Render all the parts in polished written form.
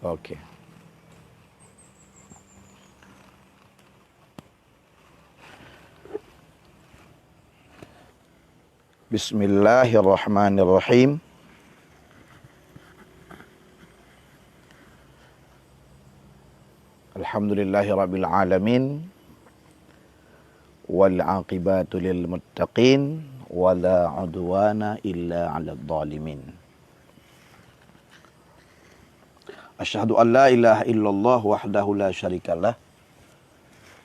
Okey. Bismillahirrahmanirrahim. Alhamdulillahirabbil alamin. Wal 'aqibatu lil muttaqin wala 'udwana illa 'alal zalimin. Asyhadu an la ilaha illallah wahdahu la syarikalah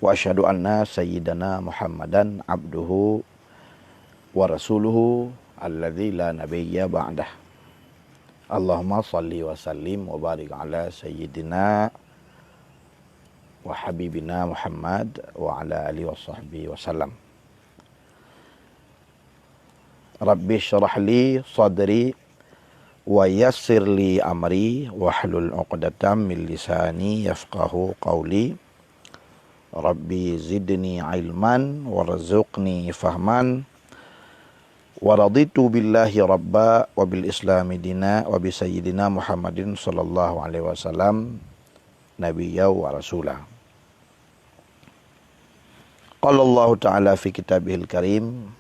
wa asyhadu anna sayyidana Muhammadan abduhu wa rasuluhu alladzi la nabiyya ba'dah. Allahumma salli wa sallim wa barik ala sayyidina wa habibina Muhammad wa ala alihi wa sahbihi wa sallam. Rabbi syrah li sadri wa yassir li amri wahlul 'uqdatam min lisani yafqahu qawli. Rabbi zidni ilman warzuqni fahman. Wa raditu billahi rabba wa bil islami dina wa bi sayyidina Muhammadin sallallahu alaihi wasallam nabiyya wa rasulah. Qala Allah ta'ala fi kitabihil karim,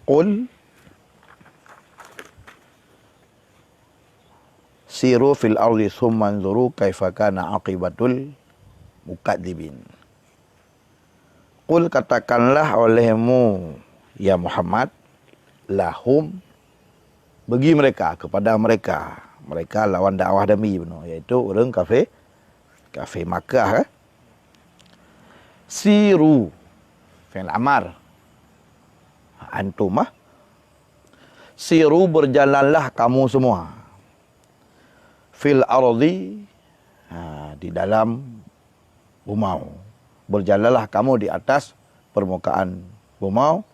qul siru fil ardi thumma anzuru kaifa kana aqibatul mukadzibin. Qul, katakanlah olehmu ya Muhammad, lahum, bagi mereka, kepada mereka. Mereka lawan dakwah demi benar, iaitu orang kafir Makkah. Siru fi'il amar, antum siru, berjalanlah kamu semua, fil ardi, di dalam bumau. Berjalanlah kamu di atas permukaan bumau.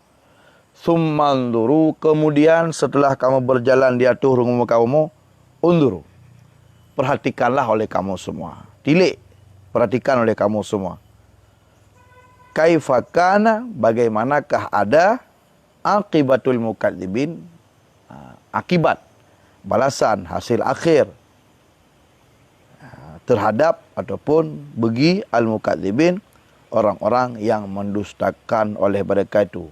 Summanzuru, kemudian setelah kamu berjalan di atas muka bumau, unduru, perhatikanlah oleh kamu semua. Tilik, perhatikan oleh kamu semua. Kaifa kana, bagaimanakah ada, aqibatul mukadzibin, akibat, balasan, hasil akhir terhadap ataupun bagi al-mukadzibin, orang-orang yang mendustakan oleh mereka itu.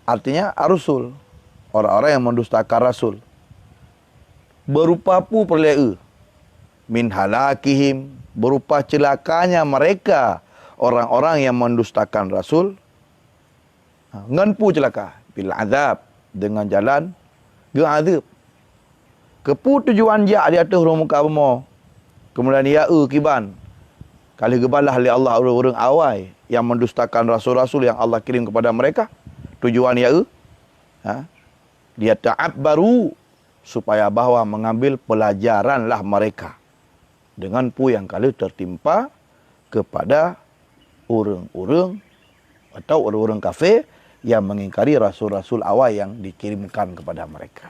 Artinya ar-rusul, orang-orang yang mendustakan rasul. Berupa pu perlea min halakihim, berupa celakanya mereka, orang-orang yang mendustakan rasul. Ngan pu celaka bil azab, dengan jalan ge azab. Kepu tujuan dia di atas muka bumi. Kemudian ya kiban. Kali gebalah oleh Allah orang-orang awai yang mendustakan rasul-rasul yang Allah kirim kepada mereka. Tujuan ya dia ta'abbaru, supaya bahawa mengambil pelajaranlah mereka dengan pu yang kali tertimpa kepada orang-orang atau orang-orang kafir yang mengingkari rasul-rasul awal yang dikirimkan kepada mereka.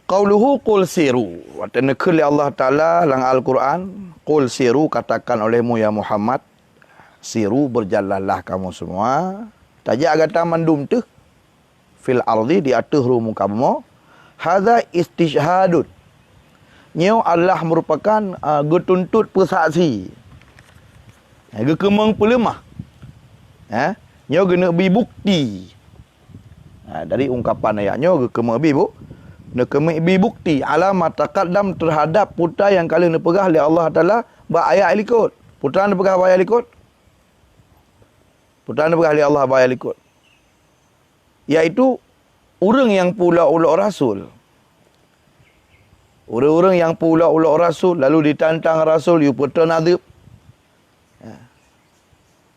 Qauluhu qul siru, watana kuli Allah Ta'ala dalam Al-Quran, qul siru, katakan olehmu ya Muhammad, siru, berjalanlah kamu semua, tajak kata mandum tu, fil ardi, di atas muka bumi. Hadza istishhadun, nyo Allah merupakan getuntut persaksi, gekemeng pelemah, nyo gena bukti. Dari ungkapan ayatnya gekemeng bukti alamat taqaddam, terhadap putra yang kalian pegah oleh Allah Taala ba ayat likut. Putra yang pegah ayat likut. Putra yang pegah oleh Allah ba ayat likut. Iaitu orang yang pula uluk rasul. Orang-orang yang pula uluk rasul lalu ditantang rasul you putra nadib.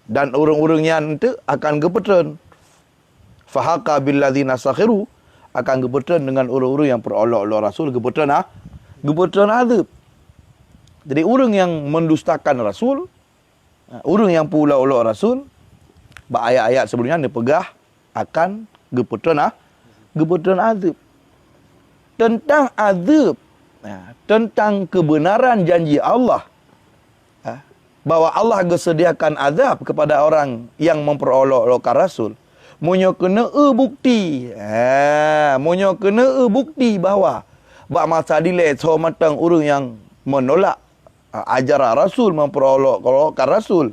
Dan orang-orang yang itu akan gepetren. Fahaqa bil ladzina sakhiru, akan gepetren dengan orang-orang yang perolok-olok rasul, gepetren azab. Jadi orang yang mendustakan rasul, orang yang pula olok rasul, ayat-ayat sebelumnya dia pegah akan gepetren azab. Tentang azab, tentang kebenaran janji Allah, bahawa Allah gesediakan azab kepada orang yang memperolok-olokkan Rasul. Munyo kena bukti. Munyo kena bukti bahawa bak masa dilek so matang orang yang menolak ajaran Rasul, memperolok-olokkan Rasul.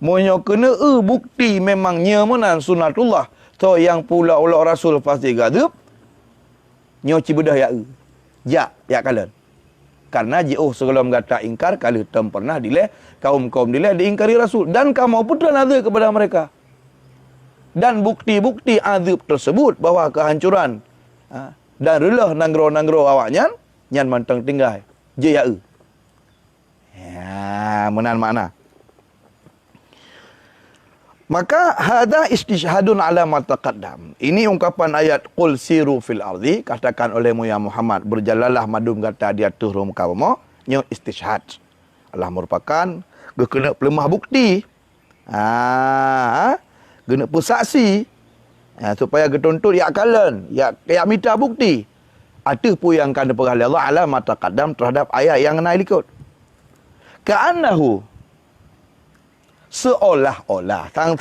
Munyo kena bukti memangnya menan sunatullah. So yang pula olok Rasul pasti gadab. Nyo cibedah ya kalian. Karena jauh sebelum kata ingkar kali tem pernah dileh kaum-kaum dileh diingkari Rasul dan kamu pun ada kepada mereka. Dan bukti-bukti azab tersebut bahawa kehancuran dan relah nanggro-nanggro awaknya nyan mantang tinggal je menan makna. Maka hada istishhadun ala ma taqaddam. Ini ungkapan ayat qul siru fil ardi, katakan olehmu ya Muhammad berjalanlah madum kata di atas muka bumi, nyo istishhad. Allah merupakan kena pelemah bukti. Kena persaksi. Supaya ketuntut ya kalian, ya minta bukti. Ada pun yang kan diperhali Allah ala ma taqaddam terhadap ayat yang naik ikut. Ka'annahu seolah-olah tang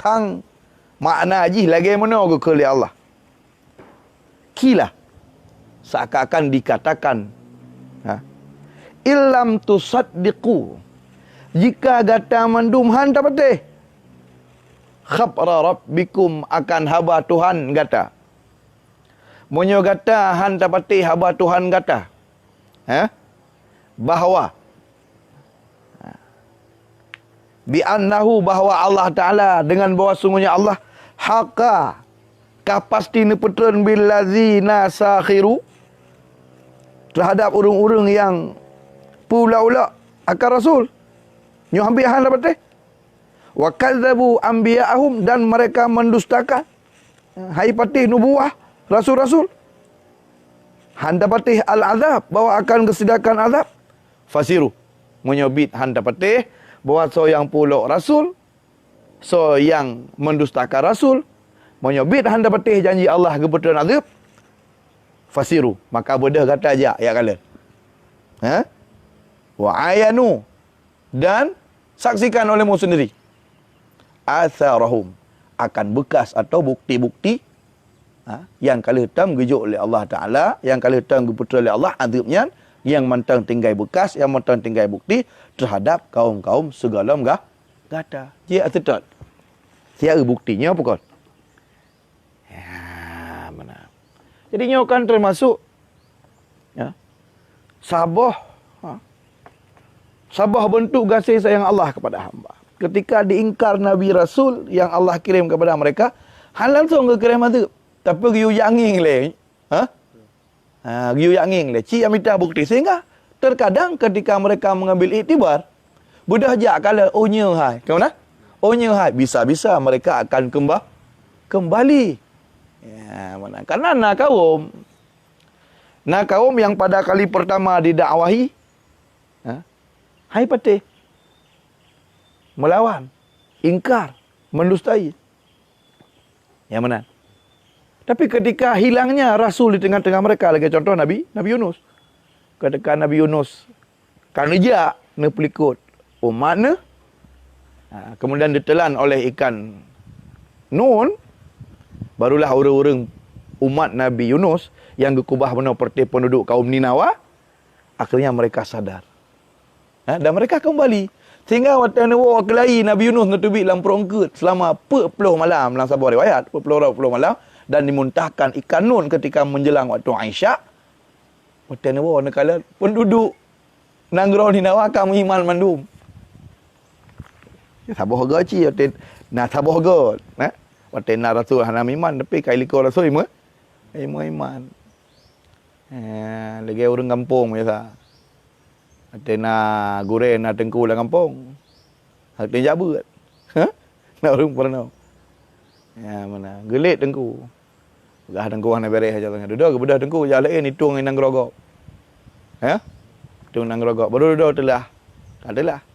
makna haji lagi mana ke oleh Allah. Kila seakan-akan dikatakan illam tusaddiqu jika gata mandum han tapateh khabra rabbikum akan haba Tuhan gata. Munyo gata han tapateh haba Tuhan gata. Bahawa bi'annahu bahawa Allah Ta'ala dengan bahawa sungguhnya Allah haka kapasti nepetren billazina sakhiru terhadap urung-urung yang pula-ula akan Rasul nyo ambil hal dapat wa kadzabu anbiya'ahum dan mereka mendustakan hai patih nubuah rasul-rasul handa patih al-azab bahawa akan kesediakan azab fasiru menyobit handa patih bahawa so yang puluk Rasul, so yang mendustakan Rasul, menyobit handa patih janji Allah kebetulan azab, fasiru. Maka bedah kata aja, ya kalian. Wa ayanu. Dan saksikan olehmu sendiri. Atharahum. Akan bekas atau bukti-bukti yang kalian hitam gejuk oleh Allah Ta'ala, yang kalian hitam kebetulan oleh Allah azabnya, yang mantang tinggai bekas, yang mantang tinggai bukti terhadap kaum-kaum segala gata. Dia tetap. Siapa buktinya apa kon? Mana? Jadi nyo kan termasuk sabah sabah bentuk kasih sayang Allah kepada hamba. Ketika diingkar Nabi Rasul yang Allah kirim kepada mereka, halal so kirim azab. Tapi giu yanging le. Giu yanging le. Ci minta bukti sehingga terkadang ketika mereka mengambil iktibar, budah jak kalau onye hai. Kemana? Onye hai. Bisa-bisa mereka akan kembali. Ya, mana? Karena nak kaum yang pada kali pertama didakwahi, hai patih. Melawan, ingkar, mendustai. Yang mana? Tapi ketika hilangnya Rasul di tengah-tengah mereka, lagi contoh Nabi Yunus. Ketika Nabi Yunus kerana dia pelikut umatnya, kemudian ditelan oleh ikan Nun, barulah orang-orang umat Nabi Yunus yang gekubah benar seperti penduduk kaum Ninawa, akhirnya mereka sadar. Dan mereka kembali. Sehingga waktu kelahi Nabi Yunus nutubi dalam perongkut selama 40 malam dalam sebuah riwayat, 40 malam, dan dimuntahkan ikan Nun ketika menjelang waktu Aisyah. Waktu kala penduduk Nanggro Ninawa kamu iman mandum. Sabah gaji na sabah god, waktu na Rasul hana iman tapi kai liko Rasul iman. Lagi orang kampung biasa. Waktu na gure na tengku dalam kampung. Hak jabat. Na orang pernah. Ya mana gelit tengku. Belah tengku hana beres aja tengah. Duduk bedah tengku jalan hitung nang grogok. Hitung nang grogok. Baru duduk telah. Adalah.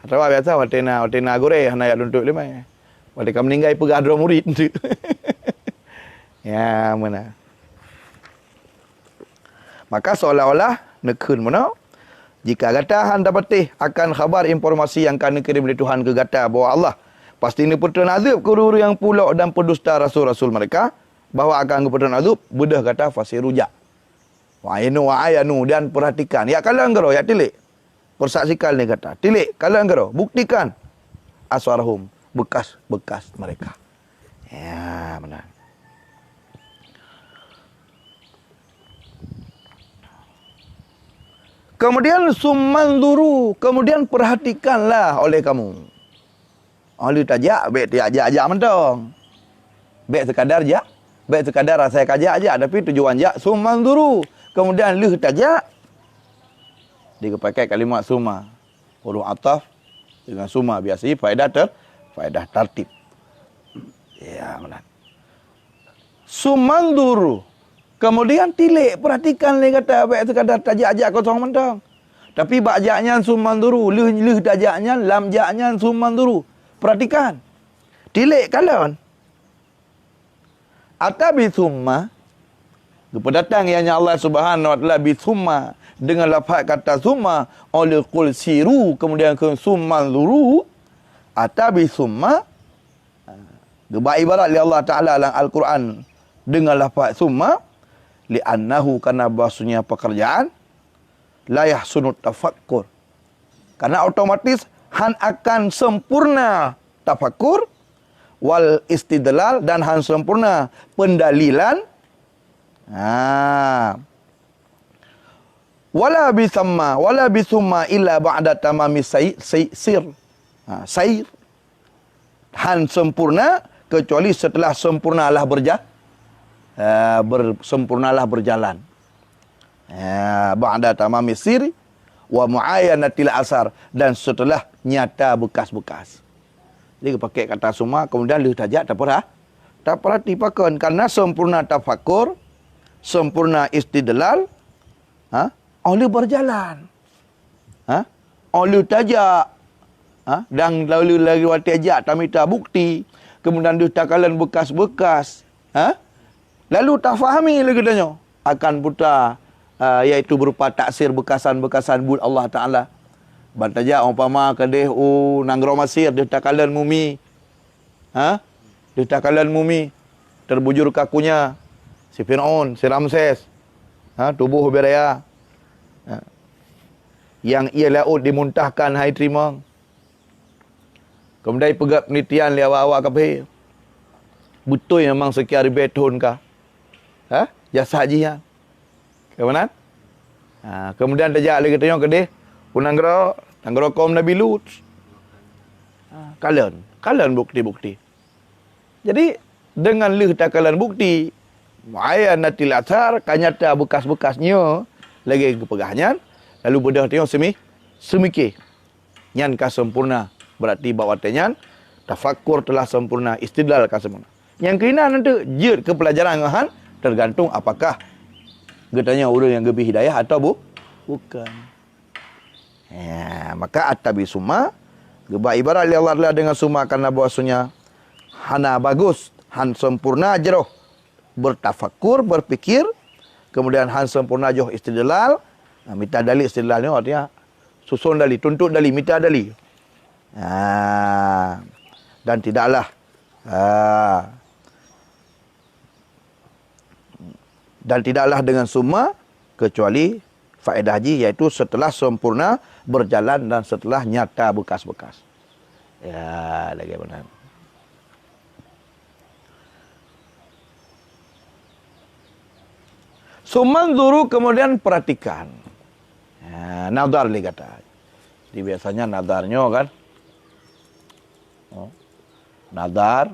Atau biasa waktu na gore hana ya luntuk lemai. Waktu kamu meninggal pegadro murid. Ya mana. Maka seolah-olah nekun mana Jika gata han dapatih akan khabar informasi yang kami kirim dari Tuhan ke gata bahawa Allah pasti ini putera azab guru yang pulak dan pendusta rasul-rasul mereka, bahawa akan putera azab bedah kata fasiruja. Wa ayanu dan perhatikan. Ya kalau engkau ya tilik. Persaksikan ni kata. Tilik kalau engkau buktikan aswarhum bekas-bekas mereka. Ya, benar. Kemudian sumanzuru, kemudian perhatikanlah oleh kamu. Oleh tajak, baik ajak mentong. Baik sekadar jak, baik sekadar saya kajak aja, tapi tujuan jak sumanzuru. Kemudian lih tajak. Dia pakai kalimat summa. Huruf ataf dengan summa biasa faedah tertib. Ya, benar. Sumanzuru. Kemudian tilik, perhatikan dia kata, baik sekadar tajak-ajak kosong mentang. Tapi bakjaknya sumanzuru, lih tajaknya, lam jaknya sumanzuru. Perhatikan. Tilik kalon. Atau bisumma, kependatang ianya Allah Subhanahu wa taala bisumma dengan lafaz kata summa oleh qul siru kemudian ke sumanzuru atau bisumma. Gebai ibarat li Allah Taala dalam Al-Quran dengan lafaz summa li'annahu karena bahasanya pekerjaan la yahsunut tafakkur. Karena otomatis han akan sempurna tafakkur wal istidlal dan han sempurna pendalilan. Wala bisumma illa ba'da tamami sir. Sair. Han sempurna kecuali setelah sempurnalah sempurnalah berjalan. Ba'da tamami sir wa muayyanatil asar, dan setelah nyata bekas-bekas. Jadi pakai kata summa kemudian lih tajak tak perhatikan karena sempurna tafakur, sempurna istidlal, oleh berjalan. Oleh tajak, dan lalu lagi wati ajak tamita bukti, kemudian lih takalan bekas-bekas, lalu tak fahami lagi tanya akan putar iaitu berupa taksir bekasan-bekasan bud Allah Taala. Bantaja umpama kadeh nanggro Mesir dia takalan mumi. Dia takalan mumi terbujur kakunya si Firaun, si Ramses. Tubuh beraya. Yang ia laut dimuntahkan hai terima. Kemudian pegat penelitian li awak-awak kabeh. Betul memang sekian ribu tahun kah? Jasa hajian. Kemudian? Kemudian tajak lagi tanya ke dia, Nanggro kaum Nabi Lut. Kalian bukti-bukti. Jadi, dengan lih takalan bukti, muayyanatil athar, kanyata bekas-bekasnya, lagi kepegahnya, lalu bedah tanya semikir. Nyan ka sempurna, berarti bawatnya, tafakkur telah sempurna, istidlal ka sempurna. Yang kena nanti, jid ke pelajaran ngahan, tergantung apakah getanya orang yang lebih hidayah atau bukan. Maka atabi summa geba ibarat li Allah dengan summa karena bahwasanya hana bagus, han sempurna jeroh bertafakkur, berpikir, kemudian han sempurna joh istidlal. Minta dalil istidlal ni artinya susun dalil, tuntut dalil, minta dalil. Dan tidaklah dengan summa kecuali faedah haji, iaitu setelah sempurna berjalan dan setelah nyata bekas-bekas. Ya, lagi benar. Sumanzuru kemudian perhatikan. Nadar li kata. Jadi biasanya nadarnya kan. Nadar.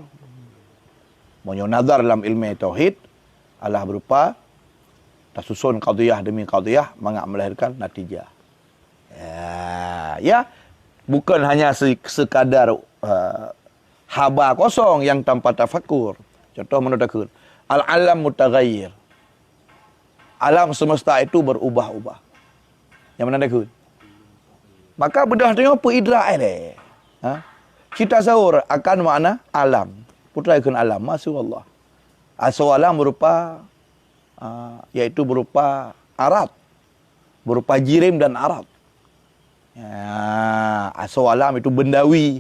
Monyo nadar dalam ilmu tauhid adalah berupa tersusun qadiyah demi qadiyah melahirkan natijah. Ya, bukan hanya sekadar haba kosong yang tanpa tafakur. Contoh menurut al-alam mutaghayyir. Alam semesta itu berubah-ubah. Yang mana dekut? Maka bedah tengok peidrak ini. Kita sahur akan makna alam. Putra ikun alam. Masyaallah. Asal alam berupa yaitu berupa arat, berupa jirim dan arat. Asal alam itu bendawi.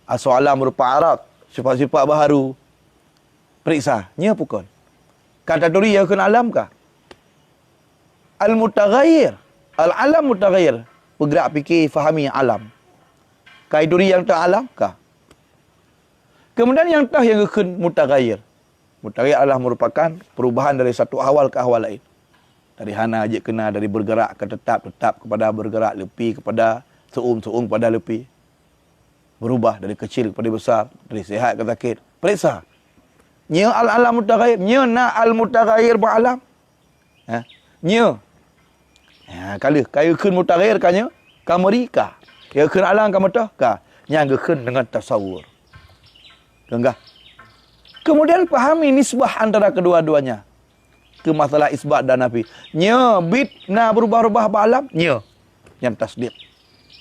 Asal alam berupa arat. Sifat-sifat baharu. Periksa. Nya pukul. Kategori yang kena alam kah? Al-mutaghayyir. Al-alam mutaghayyir. Bergerak fikir, fahami alam. Kategori yang tak alam kah? Kemudian yang tah yang kena mutaghayyir. Mutaghayyir adalah merupakan perubahan dari satu ahwal ke ahwal lain. Dari hana je kena, dari bergerak ke tetap kepada bergerak lebih kepada seung kepada lebih. Berubah dari kecil kepada besar, dari sihat ke sakit. Periksa. Nya al-alam mutaghayyir, nya na al-mutaghayyir ba'alam. Nya. Kalau kayu kun mutaghayyir kanya, kamerika. Ya kun alam kamu tah ka. Nya kun dengan tasawur. Enggak. Kemudian pahami nisbah antara kedua-duanya. Ke masalah isbat dan nafi. Nya bit na berubah-ubah ba'alam. Nya. Yang tasdiq.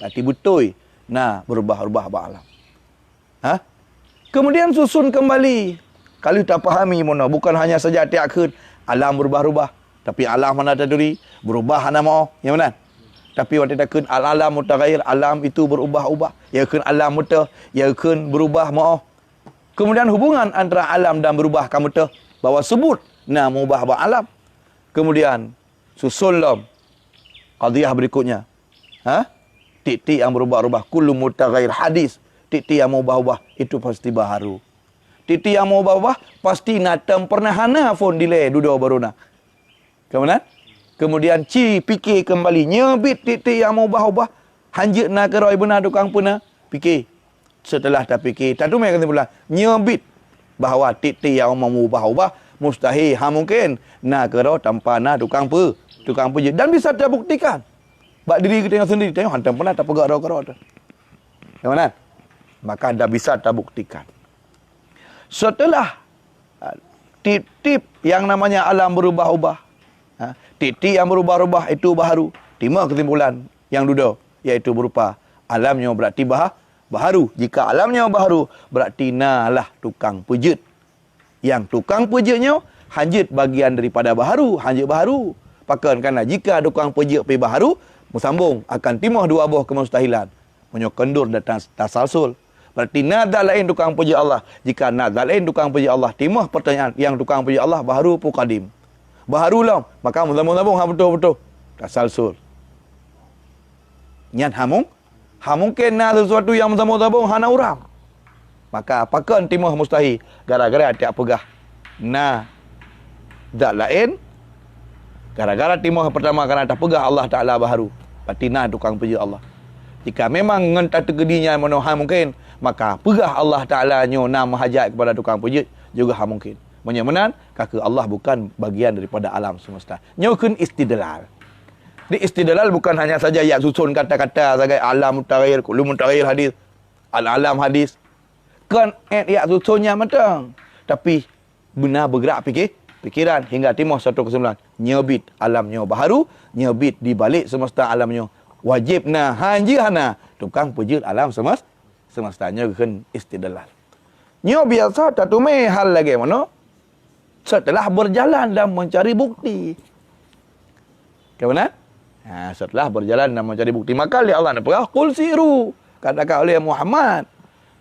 Berarti betul. Na berubah-ubah ba'alam. Kemudian susun kembali. Kalau tak pahami mana. Bukan hanya saja tiakun. Alam berubah-ubah. Tapi alam mana taduri. Berubah hana mau. Yang mana? Tapi waktu takun al-alam mutaghayyir. Alam itu berubah-ubah. Ya kun alam muta. Ya kun berubah mau. Kemudian hubungan antara alam dan berubah kamu tu bahawa sebut na mubah alam. Kemudian susunlah qadhiyah berikutnya. Titik yang berubah-ubah kullu mutaghayyir hadis. Titik yang mubah-ubah itu pasti baharu. Titik yang mubah-ubah pasti natam pernah hana pun delay duduk baruna. Kemudian fikir kembali nyebit titik yang mubah-ubah hanjit na keroi benar tukang puna fikir. Setelah tak fikir, tak tu mereka kata nyebit bahawa titik yang mengubah-ubah mustahil, mungkin nak kerau tanpa nak tukang je dan bisa terbuktikan. Bak diri kita sendiri tengok hantam pernah tak pegak kerau tu. Yang mana? Maka dah bisa terbuktikan. Setelah tip-tip yang namanya alam berubah-ubah, titik yang berubah-ubah itu baharu. 5 kesimpulan yang duduk, iaitu berupa alamnya berarti baharu. Jika alamnya baharu, berarti nalah tukang pejut. Yang tukang pejutnya, hanjit bagian daripada baharu. Hanjit baharu. Pakan kerana jika tukang pejut pergi baharu, bersambung akan timah dua buah kemustahilan. Menyokendur dan tasalsul. Berarti nazal lain tukang pejut Allah. Jika nazal lain tukang pejut Allah, timah pertanyaan yang tukang pejut Allah baharu pun qadim. Baharu lah. Maka bersambung-sambung, betul-betul. Tasalsul. Nyan mungkin na sesuatu yang bersambung-sambung hana orang. Maka apakah timah mustahil gara-gara tiap pegah na zat lain, gara-gara timah pertama kerana tak pegah Allah Ta'ala baharu. Berarti na tukang pejut Allah. Jika memang ngentah tegedinya manoha mungkin, maka pegah Allah Ta'ala nyo na menghajat kepada tukang pejut juga mungkin. Menyamanan kaka Allah bukan bagian daripada alam semesta. Nyo kun istidlal. Di istidlal bukan hanya saja ya susun kata-kata sebagai alam mutaghayyir, kullu mutaghayyir hadis, al-alam hadis. Kan ya susunnya matang. Tapi benar bergerak fikiran hingga timah satu kesimpulan. Nyebit alamnya baharu, nyebit di balik semesta alamnya. Wajibna hanjihana tukang pejut alam semestanya kan istidlal. Nyo biasa tak tumeh hal lagi mana? Setelah berjalan dan mencari bukti. Bagaimana? Setelah berjalan dan mencari bukti, maka Allah nak perah qul siru, katakan oleh Muhammad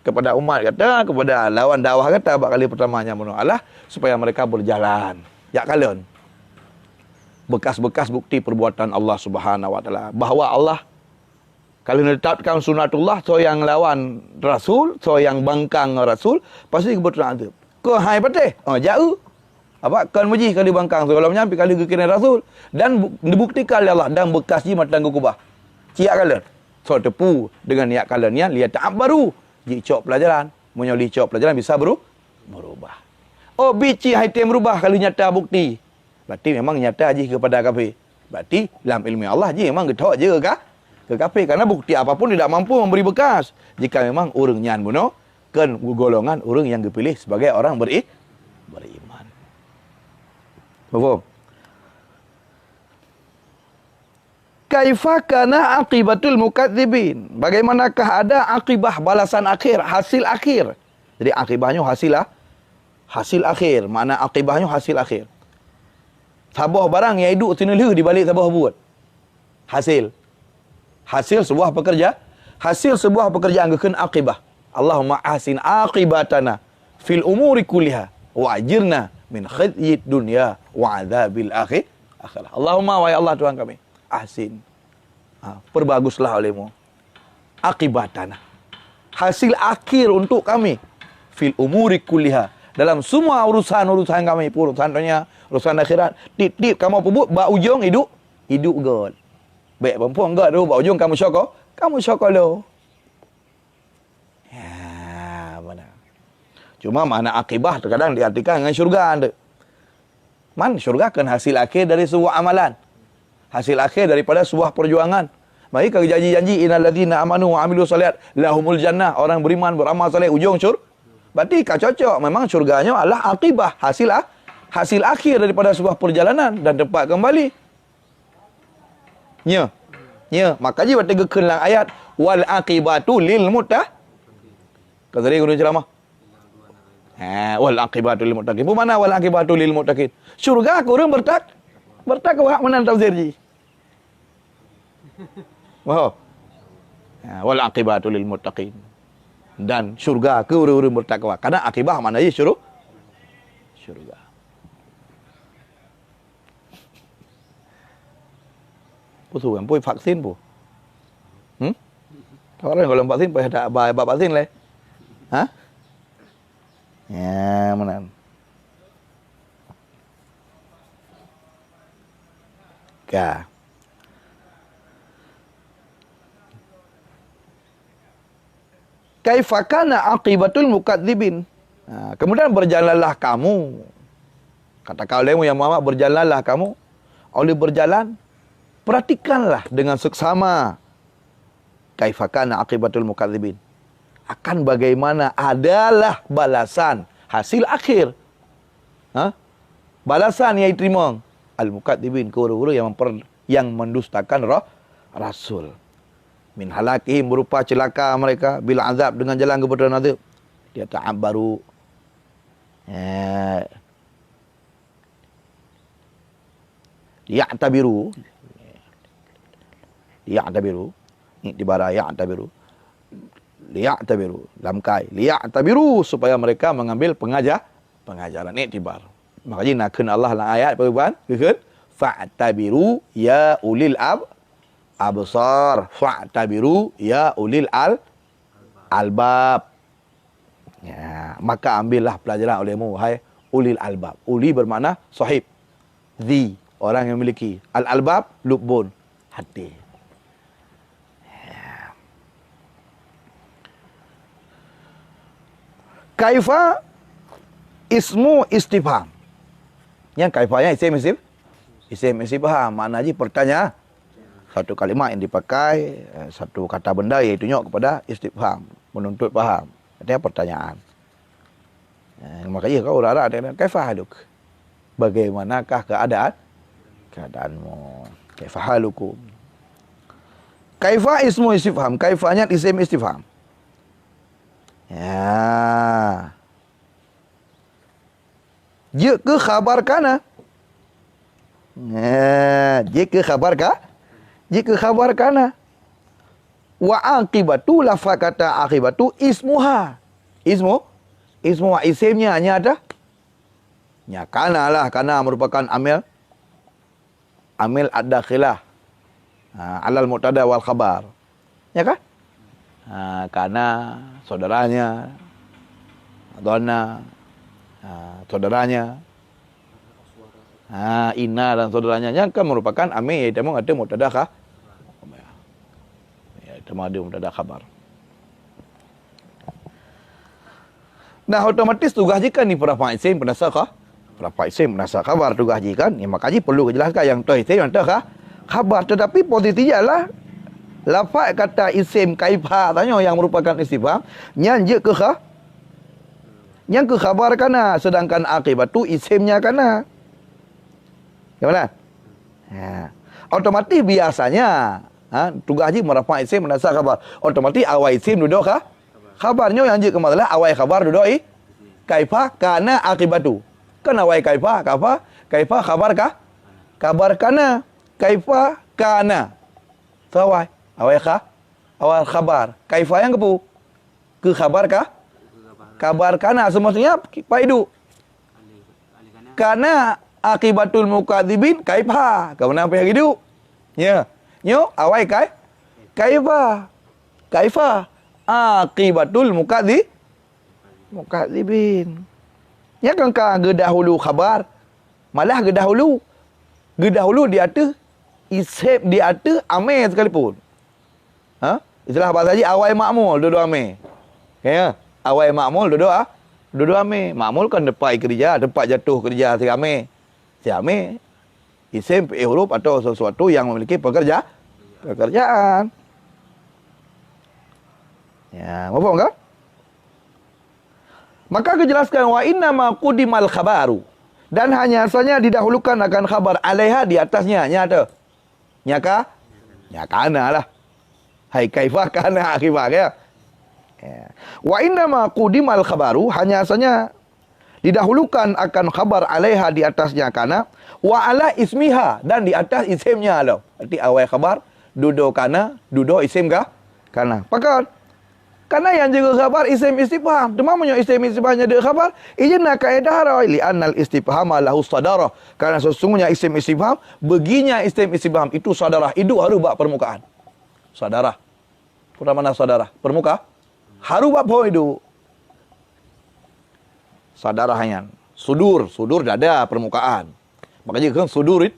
kepada umat kata, kepada lawan dakwah kata kali pertamanya Allah supaya mereka berjalan. Ya kalian bekas-bekas bukti perbuatan Allah Subhanahu wa taala bahawa Allah kalau menetapkan sunatullah so yang lawan rasul, so yang bangkang rasul pasti kebetulan azab. Ko hai patih? Jauh. Apa kan muji kali bangkang kalau menyampi kali kekini rasul dan dibuktikan oleh Allah dan bekas ji matang kubah. Ciak kalian. So tepu dengan niat kalian ya lihat tak baru. Ji cok pelajaran, menyoli cok pelajaran bisa berubah. Oh bici haitem berubah kalau nyata bukti. Berarti memang nyata ji kepada kafir. Berarti dalam ilmu Allah ji memang getok je ke kafir karena bukti apapun tidak mampu memberi bekas. Jika memang orang nyan bunuh kan golongan orang yang dipilih sebagai orang beriman. Faham? Kaifa kana aqibatul mukadzibin? Bagaimanakah ada akibah balasan akhir, hasil akhir? Jadi akibahnya hasil akhir. Makna akibahnya hasil akhir. Sabah barang yang hidup sini di balik sabah buat. Hasil Hasil sebuah pekerjaan keun aqibah. Allahumma ahsin aqibatana fil umuri kulliha wa ajirna min khizyid dunya wa adzabil akhirah. Allahumma, wahai Allah Tuhan kami, ahsin, perbaguslah olehmu aqibatana, hasil akhir untuk kami, fil umuri kulliha, dalam semua urusan kami, urusan dunia, urusan akhirat. Tip kamu pebut ba ujung hidup god. Baik perempuan god tu ba ujung kamu syokor lo. Ya, mana. Cuma mana akibah terkadang diartikan dengan syurga anda. Syurga kan hasil akhir dari sebuah amalan. Hasil akhir daripada sebuah perjuangan. Mari kalau janji innal ladzina amanu wa amilus solihat lahumul jannah, orang beriman beramal soleh ujung syurga. Berarti kau cocok, memang syurganya adalah akibah, hasil akhir daripada sebuah perjalanan dan tempat kembali. Ya. Makanya berarti kekelang ayat wal aqibatu lil muttaqin. Kau tadi guna ceramah. Wal aqibatu lil muttaqin. Apa mana wal aqibatu lil muttaqin? Syurga aku orang bertakwa mana tafsir ji. Wah. Wal aqibatu lil muttaqin. Dan syurga ke orang-orang bertakwa. Karena akibah mana je syurga. Pusu kan pui vaksin pu. Orang kalau vaksin pun ada abah vaksin le. Ha? Ya, mana? Ka. Kaifa kana aqibatul mukadzibin. Kemudian berjalanlah kamu. Kata kaulemu yang Muhammad, berjalanlah kamu. Oleh berjalan, perhatikanlah dengan seksama. Kaifa kana aqibatul mukadzibin. Akan bagaimana adalah balasan hasil akhir. Balasan yang diterima al-mukadzibin, orang-orang yang mendustakan rasul. Min halakihim, berupa celaka mereka, bila azab dengan jalan kepada azab. Dia ta'abbaru. Ya'tabiru. Iktibara ya'tabiru. Liya'tabiru. Lamkai. Liya'tabiru. Supaya mereka mengambil pengajaran. Iktibar. Makanya nak kena Allah dalam ayat. Fa'tabiru ya ulil absar, fa'tabiru ya ulil albab. Ya, maka ambillah pelajaran olehmu, hai ulil albab. Uli bermakna sahib. Orang yang memiliki. Al-albab, lubun, hati. Ya. Kaifa ismu istifham. Yang kaifanya isim istifham. Makna je pertanyaan. Satu kalimat yang dipakai, satu kata benda iaitu kepada istifham, menuntut faham. Artinya pertanyaan. Makanya kau orang Arab dengan kaifahaluk. Bagaimanakah keadaanmu? Kaifahalukum. Kaifa ismu istifham. Kaifanya isim istifham. Ya. Jika khabar kana. Jika khabar kana. Wa aqibatu lafaz kata aqibatu ismuha. Ismuha isimnya hanya ada. Ya kana lah, kana merupakan amil ad-dakhilah. Alal muqtada wal khabar. Ya kan? Kana saudaranya. Donna saudaranya. Inna dan saudaranya yang kan merupakan amil iaitu ada mubtada kah? Ya, itu ada mubtada khabar. Nah, otomatis tugas jikan ni perapa isim penasakah? Perapa isim penasak khabar tugas jikan. Ya, makanya perlu kejelaskan yang tu isim yang tu khabar, tetapi posisinya lah lafaz kata isim kaifa tanya yang merupakan istifham yang je ke yang ke khabar kana, sedangkan akibat tu isimnya kana. Gimana? Ya. Otomatis biasanya tugas haji merafa isim menasab khabar. Otomatis awal isim duduk khabarnya yang je ke masalah awal khabar duduk kaifa kana akibatu. Kan awal kaifa khabar kah? Kabar kana. Kaifa kana. Sawai Awal khabar. Kaifa yang kepu? Ke khabar kah? Kabar kana semestinya paidu. Karena akibatul mukadzibin kaifa. Kau nak apa gitu? Ya. Nyo awai kaifa. Kaifa akibatul mukadzibin. Ya kan gedahulu khabar. Malah gedahulu di atas isep di atas ame sekalipun. Ha? Istilah bahasa Haji awai makmul duduk ame. Ya, awai makmul duduk ame. Makmul kan tempat kerja, tempat jatuh kerja si ame. Si ame isim huruf atau sesuatu yang memiliki pekerjaan. Ya, mau faham kan? Maka kejelaskan wa inna ma qudimal khabaru. Dan hanya asalnya didahulukan akan khabar alaiha di atasnya. Nya ada. Nyaka? Nyakana lah. Hai kaifah kana akibat ya. Wa inna ma qudimal khabaru. Hanya asalnya didahulukan akan khabar alaiha di atasnya kana. Wa ala ismiha. Dan di atas isimnya lah. Berarti awal khabar. Duduk kana. Duduk isim kah? Kana. Pakat. Karena yang juga khabar isim istifham. Demamnya isim istifhamnya dia khabar. Ijna kaedah rawai li'annal istifhama lahu sadarah. Karena sesungguhnya isim istifham. Beginya isim istifham itu sadarah. Itu harus buat permukaan. Sadarah. Kurang mana sadarah? Permuka? Harus buat pohon itu. Sadarah hanya. Sudur. Sudur dada permukaan. Makanya kan sudurin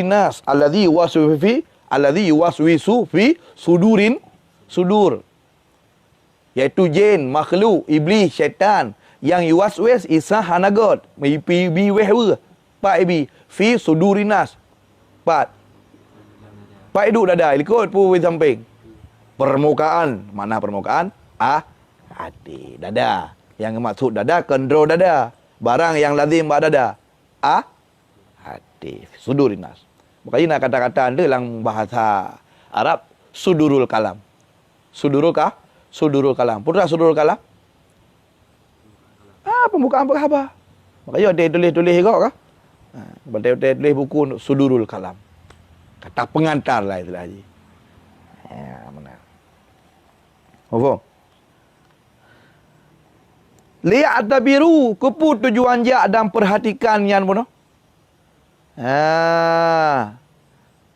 nas. Alladhi yuwaswisu fi sudur. Iaitu jin, makhluk, iblis, syaitan yang yuwaswis isa hanagot bi wehwe pa ibi fi sudurinas pat hidup dada ikut pu di samping permukaan. Mana permukaan? Hati dada. Yang maksud dada kendro dada. Barang yang lazim pada dada hati sudurinas. Makanya nak kata-kata dalam bahasa Arab sudurul kalam. Sudurul kalam. Putra sudurul kalam? Pembukaan apa? Makanya dia tulis-tulis kau kah? Dia tulis buku sudurul kalam. Kata pengantar lah itu lagi. Ya, benar. Apa? Li'atabiru, kepu tujuan jak dan perhatikan yang bunuh.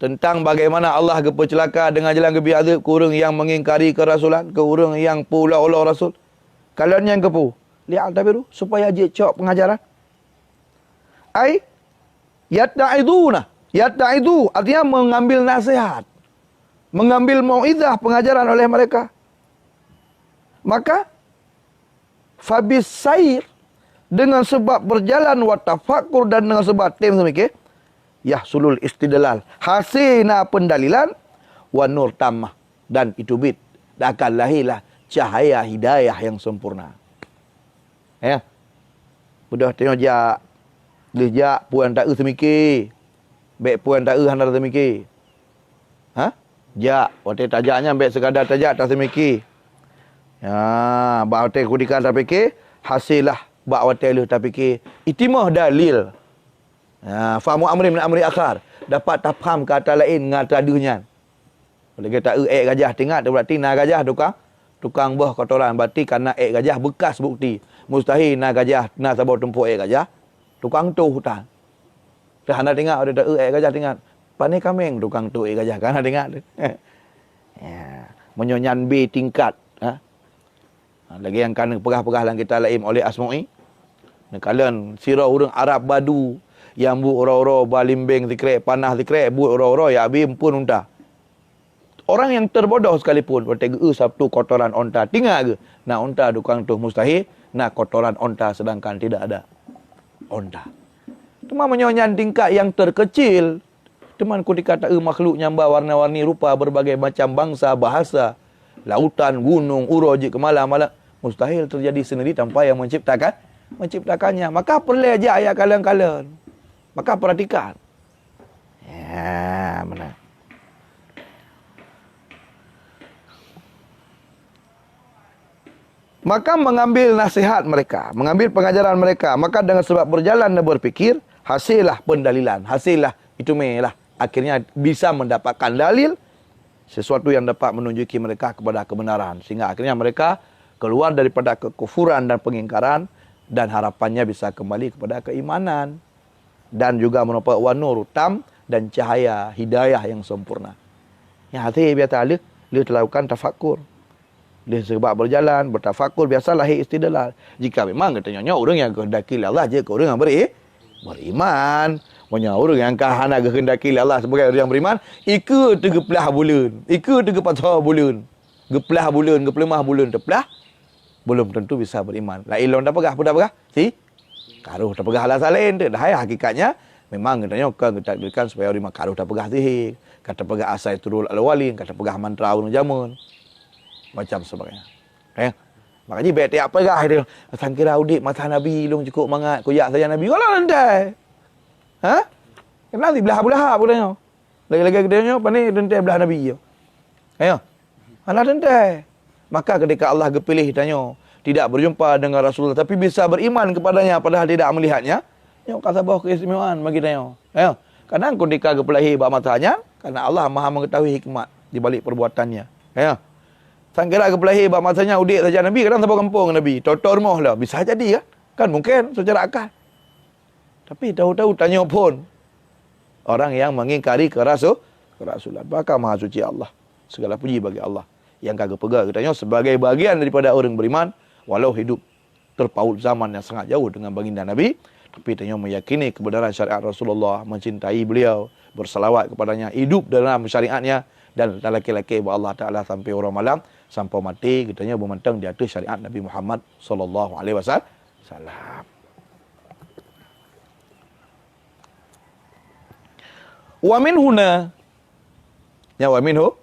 Tentang bagaimana Allah kepercelaka dengan jalan kebi azab ke orang yang mengingkari kerasulan, ke orang yang pula Allah Rasul. Kalian yang kepu, lihat tabiru supaya dia cok pengajaran. Ai yataidu artinya mengambil nasihat, mengambil mauizah pengajaran oleh mereka. Maka fabis sair dengan sebab berjalan wa tafakkur dan dengan sebab tim semikir yahsulul istidlal, hasilna pendalilan wa nur tamah, dan itu bit akan lahirlah cahaya hidayah yang sempurna. Ya. Sudah tengok jak puan tak semiki. Baik puan tak handar semiki. Jak, waktu tajaknya baik sekadar tajak tak semiki. Ya, ba waktu kudika tak fikir, hasillah ba waktu lu tak fikir. Itimah dalil. Fahamu amri min amri akhar. Dapat tafham kata lain ngata dunia. Kalau kita gajah tinggal berarti na gajah tukang buah kotoran, berarti karena gajah bekas bukti. Mustahil na gajah na sabar tempuk gajah tukang tu hutan. Dah anda tinggal ada gajah tinggal. Pani kameng tukang tu gajah kan tinggal. Ya, menyonyan B tingkat, lagi yang kan pegah-pegah lang kita laim oleh Asma'i. Kalian sirah orang Arab Badu yang bu ora-ora balimbing zikrek panah zikrek bu ora-ora ya abi pun unta. Orang yang terbodoh sekalipun bertega sabtu kotoran onta tinggal ke. Nak onta tukang tu mustahil, nak kotoran onta sedangkan tidak ada onta. Cuma menyonyan tingkat yang terkecil. Teman ku dikata makhluk nyamba warna-warni rupa berbagai macam bangsa bahasa, lautan, gunung, uroji kemala-mala mustahil terjadi sendiri tanpa yang menciptakannya. Maka perlu aja ayat kalian-kalian. Maka perhatikan. Ya, benar. Maka mengambil nasihat mereka, mengambil pengajaran mereka. Maka dengan sebab berjalan dan berfikir, hasillah pendalilan. Hasillah, itu melah. Akhirnya bisa mendapatkan dalil sesuatu yang dapat menunjuki mereka kepada kebenaran, sehingga akhirnya mereka keluar daripada kekufuran dan pengingkaran, dan harapannya bisa kembali kepada keimanan, dan juga merupakan wanur tam dan cahaya hidayah yang sempurna. Yang hati biasa dia lakukan tafakur. Dia sebab berjalan, bertafakur, biasa lahir istidlal. Jika memang katanya orang yang kehendaki Allah je, orang yang beriman. Punya orang yang kahana kehendaki Allah sebagai orang yang beriman, ikut tergeplah bulan, ikut tergepatah bulan, geplah bulan, geplemah bulan terpelah, belum tentu bisa beriman. La ilon dah pegah, dah pegah. Si karuh dah pegah lah salin tu. Dah hakikatnya memang katanya kan ditakdirkan supaya orang karuh dah pegah sihir, kata pegah asai turul al-walin, kata pegah mantra urang jamun. Macam sebagainya. Makanya baik tiap pegah dia. Sang kira udik mata Nabi long cukup mangat koyak saja Nabi. Kalau landai. Nanti belah-belah pun tanya. Lagi-lagi katanya pandai dentai belah Nabi je. Alah dentai. Maka ketika Allah kepilih tanya, tidak berjumpa dengan Rasulullah tapi bisa beriman kepadanya padahal tidak melihatnya, kata bahawa keistimewaan bagi tanya. Kadang ketika kepilih bak matanya, karena Allah Maha mengetahui hikmat di balik perbuatannya. Sangkira kepilih bak matanya udik saja Nabi, kadang sampai kampung Nabi. Totor moh lah, bisa jadi kan? Kan mungkin secara akal. Tapi tahu-tahu tanya pun orang yang mengingkari kerasulan. Maka Maha Suci Allah. Segala puji bagi Allah. Yang kagak pegang katanya sebagai bagian daripada orang beriman, walau hidup terpaut zaman yang sangat jauh dengan baginda Nabi, tapi tanya meyakini kebenaran syariat Rasulullah, mencintai beliau, bersalawat kepadanya, hidup dalam syariatnya, dan laki-laki Allah Ta'ala sampai orang malam, sampai mati, katanya bermentang di atas syariat Nabi Muhammad sallallahu alaihi wasallam. Wa min huna. Ya wa minhu.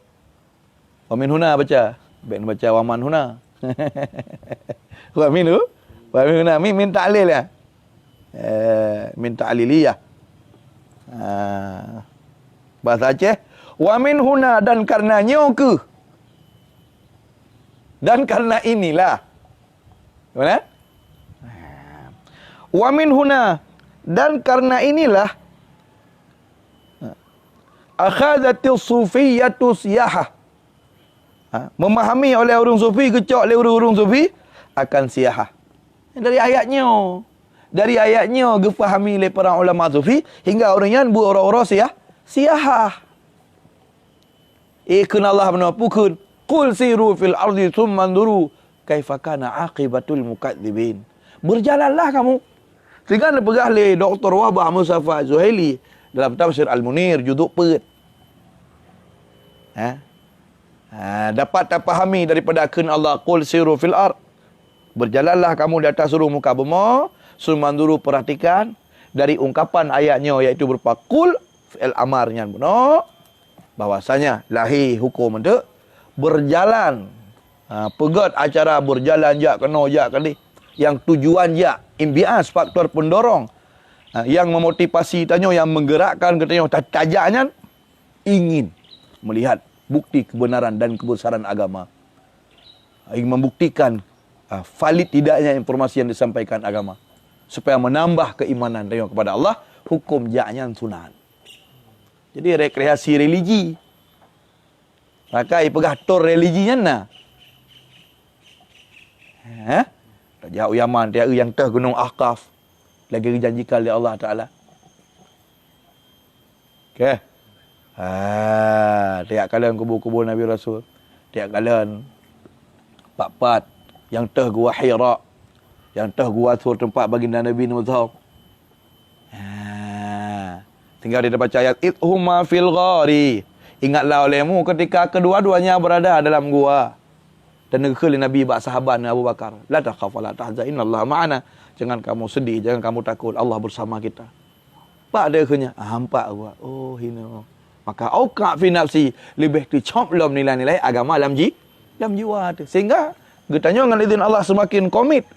Wa min huna baca. Baik baca wa man huna. Wa minhu. Wa min huna min ta'lil ya. Min ta'liliyah. Bahasa Aceh. Wa min huna, dan karenanya ke. Dan karena inilah. Mana? Wa min huna, dan karena inilah akhadatis sufiyyatu siyahah. Memahami oleh orang sufi, kecok oleh orang sufi akan siyahah. Dari ayatnya. Dari ayatnya difahami oleh para ulama sufi hingga orang yang buat orang-orang siyahah. Ikun Allah menapukun. Qul siru fil ardi thumma nduru kaifa kana aqibatul mukadzibin. Berjalanlah kamu. Sehingga pegah le Dr. Wabah Musafa Zuhaili dalam tafsir Al-Munir juduk perut. Dapat terpahami daripada kun Allah qul siru fil ard. Berjalanlah kamu di atas seluruh muka bumi, sumanduru perhatikan dari ungkapan ayatnya iaitu berupa qul fi'il amarnya benar bahwasanya lahi hukum itu berjalan. Pegat acara berjalan jak kena jak kali yang tujuan jak imbias faktor pendorong yang memotivasi tanya, yang menggerakkan katanya tajaknya ingin melihat bukti kebenaran dan kebesaran agama, ingin membuktikan valid tidaknya informasi yang disampaikan agama supaya menambah keimanan tanya kepada Allah, hukum jaknya sunat. Jadi rekreasi religi maka ipegah tor religinya nah. Jauh Yaman dia yang teh gunung Ahqaf lagi dijanjikan oleh Allah Ta'ala. Okey. Tiap kalian kubur-kubur Nabi Rasul. Tiap kalian pat-pat yang teh gua Hira, yang teh gua Thur tempat baginda Nabi Nuh. Tinggal dia baca ayat idhuma fil ghari. Ingatlah olehmu ketika kedua-duanya berada dalam gua. Dan negeri Nabi bak sahabat Abu Bakar. La takhaf wa la tahzan innallaha ma'ana. Jangan kamu sedih, jangan kamu takut, Allah bersama kita. Pak dia akhirnya, hampak gua. Oh, hina. Maka auqa fi nafsi, lebih dicop dalam nilai-nilai agama dalam jiwa tu. Sehingga getanya dengan izin Allah semakin komit.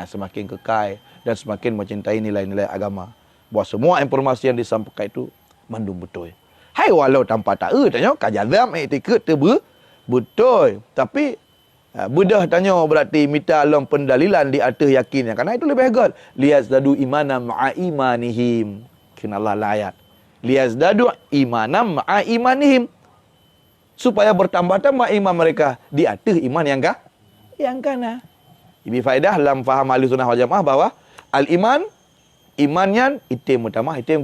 Semakin kekal dan semakin mencintai nilai-nilai agama. Bahawa semua informasi yang disampaikan itu mandum betul. Hai walau tanpa tahu tanya kajazam etiket tu betul. Tapi bedah tanya berarti minta alam pendalilan di atas yakinnya. Karena itu lebih hebat. Lihat zadu imana ma'a imanihim. Kena Allah ayat. liyazdadu imanam ma'a imanihim, supaya bertambah-tambah iman mereka di atas iman yang kana. Ini faedah dalam faham ahli sunnah wal jamaah bahawa al-iman, imannya itim utama, itim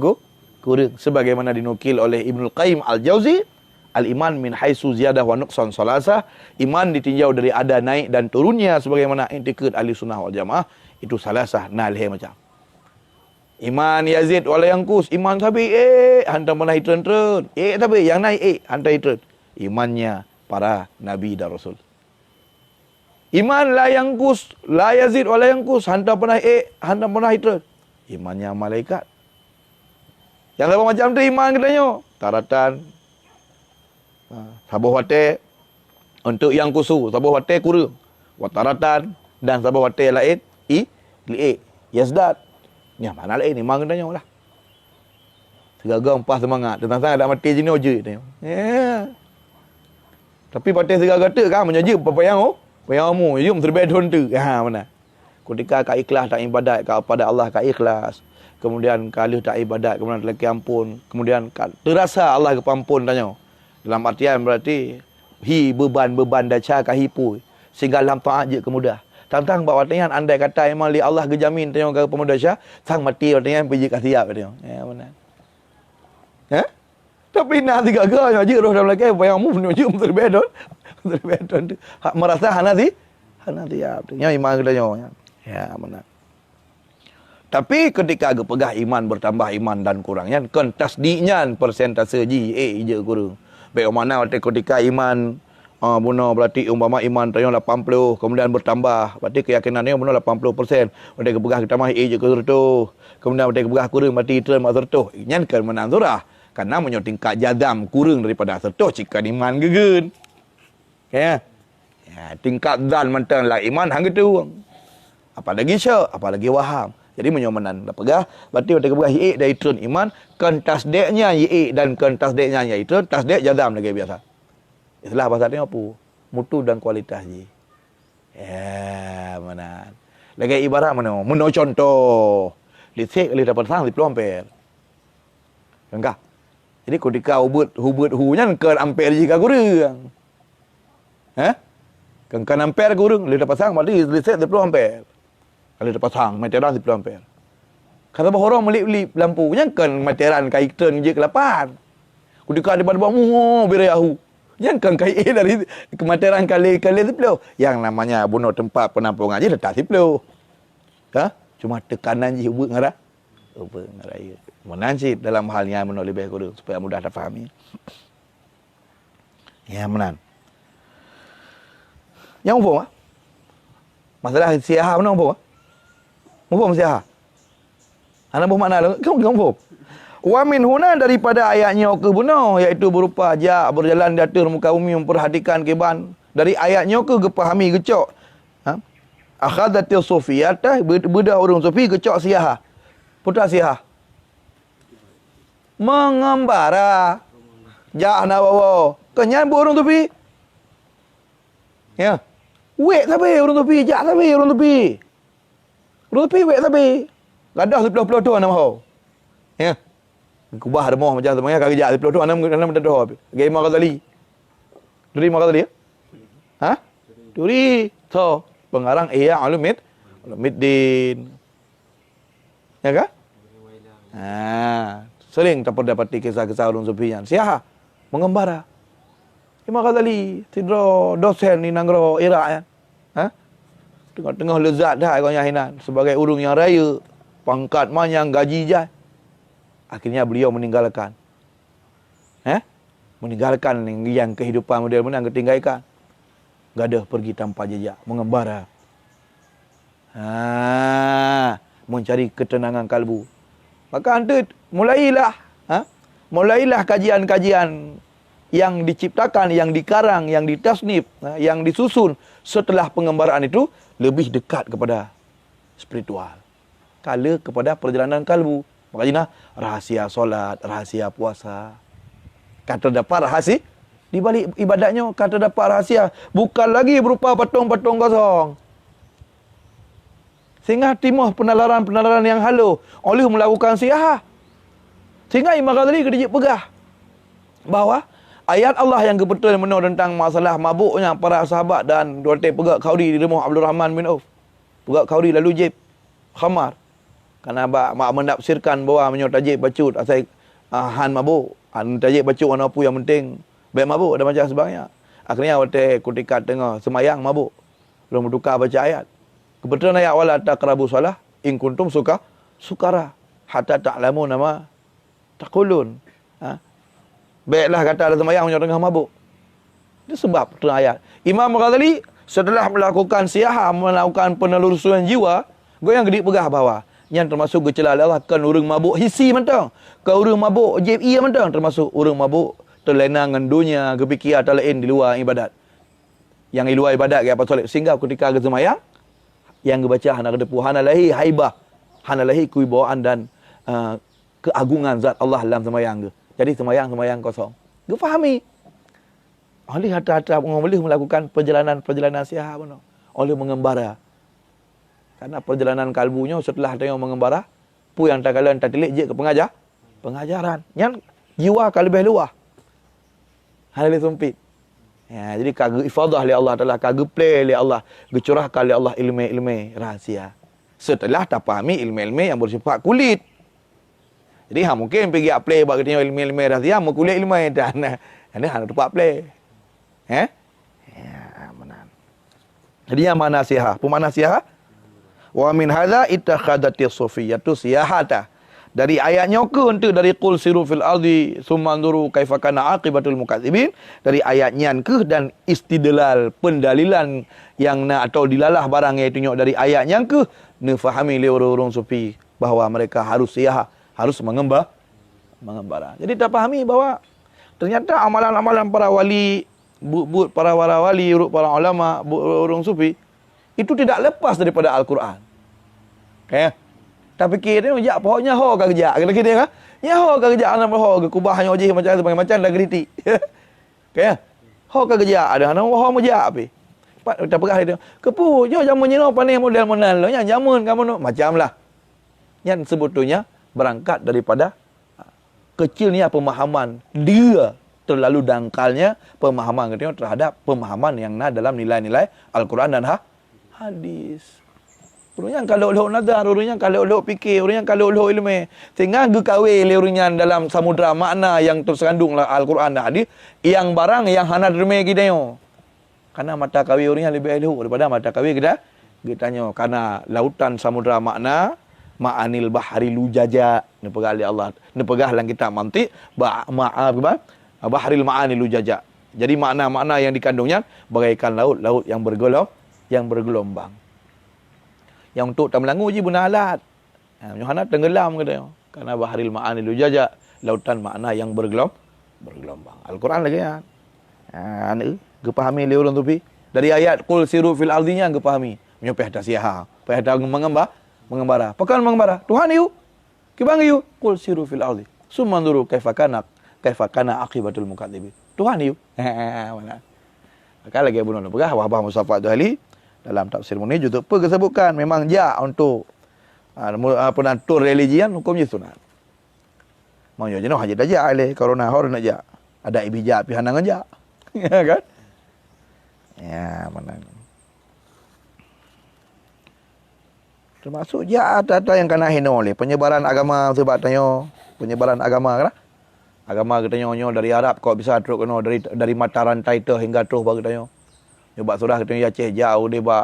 kurang. Sebagaimana dinukil oleh Ibnul Qayyim Al-Jauzi, al-iman min haitsu ziyadah wa nuqsan salasa, iman ditinjau dari ada naik dan turunnya sebagaimana intikad ahli sunnah wal jamaah itu salasah nalih macam. Iman Yazid wala yankus, iman sabi hantar mana hitren tapi yang naik hantar hitren. Imannya para nabi dan rasul. Iman la yankus, la yazid wala yankus, hantar pernah hantar pernah hitren. Imannya malaikat. Yang apa macam tu iman katanya? Taratan. Sabuh wate untuk yang kusu, sabuh wate kurang. Wataratan dan sabuh wate lain li'e yazdat. Ni mana lain iman katanya lah. Segaga empas semangat. Tentang sangat dak mati jenis oje tanya. Tapi patih segaga tu kan menyaji papayang payamu, yum terbedon tu. Mana? Ketika kau ikhlas tak ibadat kepada Allah, kau ikhlas. Kemudian kalau tak ibadat, kemudian lagi ampun. Kemudian terasa Allah kepampun tanya. Dalam artian berarti beban-beban daca kah hipu. Sehingga dalam taat je kemudah. Tantang bawa artian andai kata memang li Allah gejamin tanya ke pemuda syah, sang mati artian pergi kat siap tanya. Mana? Tapi nak tiga gaya je roh dalam lagi payamu yum terbedon. Terbedon tu. Merasa hana siap. Nya iman katanya. Ya, mana? Tapi ketika agak pegah iman bertambah iman dan kurangnya, kan tasdiknya persentase je kurang. Baik mana ketika iman bunuh berarti umpama iman tanya 80 kemudian bertambah, berarti keyakinannya bunuh 80%. Berarti kepegah kita mah je tu. Kemudian berarti kepegah kurang berarti itu mak sertuh. Nyan kan menanzurah karena menyo tingkat jadam kurang daripada sertuh jika iman gegen. Ya. Tingkat dan mentang lah iman hang gitu. Apalagi syak, apalagi waham. Jadi menyomanan dah pegah, berarti kita pegah ye dari turun iman, kan tasdiknya ye dan kan tasdiknya itu tasdik jadam lagi biasa. Itulah bahasanya apa? Mutu dan kualitas je. Ya, mana? Lagi ibarat mana? Meno contoh. Listrik boleh dapat sang 10 ampere. Enggak. Jadi ketika hubut hunya kan ampere jika kurang. Kan ampere kurang, boleh dapat sang berarti listrik 10 ampere. Kalau dapat sang, meteran 10 ampere. Kata bahawa orang melip-lip lampu, yang kan meteran kaitan je ke-8. Ketika ada pada bawah, berayahu. Yang kan kaitan dari meteran kali-kali 10. Yang namanya bunuh tempat penampungan je letak 10. Cuma tekanan je hubung ngarah. Hubung ngarah. Menansib dalam halnya menolak lebih kurang, supaya mudah terfahami. Ya, menan. Yang apa? Masalah siah mana apa? Apa siah? Ana apa makna kamu apa? Wa min huna daripada ayatnya ke bunuh, iaitu berupa ja berjalan di atas muka bumi memperhatikan keban. Dari ayatnya ke pahami gecok. Akhadatil sufiyatah bedah orang sufi gecok siah. Putra siah. Mengembara. Ja ana bawa. Kenyan orang sufi. Ya. Wek tapi orang sufi, ja tapi orang sufi. Orang sufi wek tapi. Gadah 10 tu ana mau. Ya. Kubah ada mau macam semuanya kaki ja 10 tu ana dah. Gay Ghazali. Duri Ghazali ya? Duri. So, pengarang Ihya Ulumuddin. Ya kan? Sering terdapati kisah-kisah ulun sufi yang siapa mengembara. Imam Ghazali tidro dosen di Nanggro Iraq ya. Tengah-tengah lezat dah agaknya hinan sebagai urung yang raya, pangkat manyang gaji jai. Akhirnya beliau meninggalkan. Meninggalkan yang kehidupan model menang ketinggalkan. Gadah pergi tanpa jejak, mengembara. Mencari ketenangan kalbu. Maka anda mulailah kajian-kajian yang diciptakan, yang dikarang, yang ditasnif, yang disusun setelah pengembaraan itu lebih dekat kepada spiritual. Kala kepada perjalanan kalbu. Makanya rahasia solat, rahasia puasa. Kata dapat rahasia di balik ibadatnya, kata dapat rahasia bukan lagi berupa patung-patung kosong. Sehingga timuh penalaran-penalaran yang halu oleh melakukan siah. Sehingga Imam Ghazali kena pegah bahawa ayat Allah yang kebetul benar tentang masalah mabuknya para sahabat dan dua pegak khauri di rumah Abdul Rahman bin Auf. Pegak khauri lalu jib khamar. Kerana mak menafsirkan bahawa menyo tajib bacut asal han mabuk. Han tajib bacut mana apa yang penting baik mabuk dan macam sebagainya. Akhirnya waktu ketika tengah semayang mabuk. Belum bertukar baca ayat. Kebetulan ayat wala taqrabu salah in kuntum sukara hatta ta'lamu nama taqulun. Baiklah kata ada semayang menyo tengah mabuk. Itu sebab tu ayat. Imam Ghazali setelah melakukan siahah, melakukan penelusuran jiwa, goyang gedik pegah bahawa yang termasuk gejala Allah kan urang mabuk hisi mentang. Ke urang mabuk JI mentang termasuk urang mabuk terlena dengan dunia, kepikir atau lain di luar ibadat. Yang di luar ibadat ke apa solat sehingga ketika ke semayang yang dibaca hana kedepu hana lahi haibah, hana lahi kewibawaan dan keagungan zat Allah dalam semayang ke. Jadi semayang kosong. Ge fahami. Oleh hata-hata boleh melakukan perjalanan siahah pun. Oleh mengembara. Karena perjalanan kalbunya setelah tengok mengembara, pu yang tak kala tak tilik je ke pengajaran. Yang jiwa kalau lebih luah. Hal lebih sempit. Ya, jadi kagak ifadah oleh Allah Taala, kagak play oleh Allah, dicurahkan oleh Allah ilmu-ilmu rahsia. Setelah tak fahami ilmu-ilmu yang bersifat kulit. Jadi mungkin pergi play bagi tengok ilmu-ilmu rahsia, mau kulit ilmu dan ada hang tempat play. Ya, benar. Jadi yang mana siah? Pemana siah? Wa min hadza ittakhadati sufiyatu siyahata. Dari ayatnya ke untuk dari qul siru fil ardi tsumma anzuru kaifa kana aqibatul mukadzibin. Dari ayatnya ke dan istidlal pendalilan yang nak atau dilalah barang iaitu dari ayatnya ke ne fahami le orang-orang sufi bahawa mereka harus siyah, harus mengembara. Jadi tak fahami bahawa ternyata amalan-amalan para wali, para wali, para ulama, orang sufi itu tidak lepas daripada Al-Quran. Okay. Tak fikir dia jak pokoknya ho ka kerja. Kena kita kan? Ya ho ka kerja anak ho ke kubahnya ojih macam dah geriti. Okay. Ho ka kerja ada anak ho mo jak api. Tak pegah dia. Kepu jo jamun nyeno panih model monal lo nya jamun kamu no macamlah. Yang sebetulnya berangkat daripada kecilnya pemahaman dia terlalu dangkalnya pemahaman kita terhadap pemahaman yang dalam nilai-nilai Al-Quran dan hadis. Orang yang kalau nazar, orang yang kalau fikir, orang yang kalau ilmu. Sehingga gekawin orang dalam samudra makna yang tersandung Al-Quran dan hadis yang barang yang hana derme kita yo. Karena mata kawin orang yang lebih elok daripada mata kawin kita tanya karena lautan samudra makna ma'anil bahari lujaja ni pegah oleh Allah. Ni pegah dalam kitab mantiq bahril ma'ani lujaja. Jadi makna-makna yang dikandungnya bagaikan laut yang bergelombang. Yang untuk tak melangu je guna alat. Yohana tenggelam kata. Karena bahril ma'ani lujaja, lautan makna yang bergelombang. Al-Quran lagi ya. Anak ke fahami le orang tupi. Dari ayat qul siru fil ardinya ke fahami. Menyopeh dah siah. Peh dah mengembara. Pakan mengembara. Tuhan you. Kibang you qul siru fil ardi. Summa nzuru kaifa kana aqibatul mukadzibin. Tuhan you. Mana. Maka lagi Abu Nur pegah Wahbah Mustafa Adhali dalam tafsir Munir juga disebutkan memang untuk penatur religian hukumnya sunat. Mau jenuh haji daja ale corona hor nak ja. Ada ibija pihanang aja. Kan? Ya, mana. Termasuk ada yang kena hina oleh penyebaran agama sebab tanya penyebaran agama kan? Agama kita nyo dari Arab kau bisa terus kena dari mata rantai tu hingga terus bagi tanya. Nyoba surah kita Aceh jauh dia ba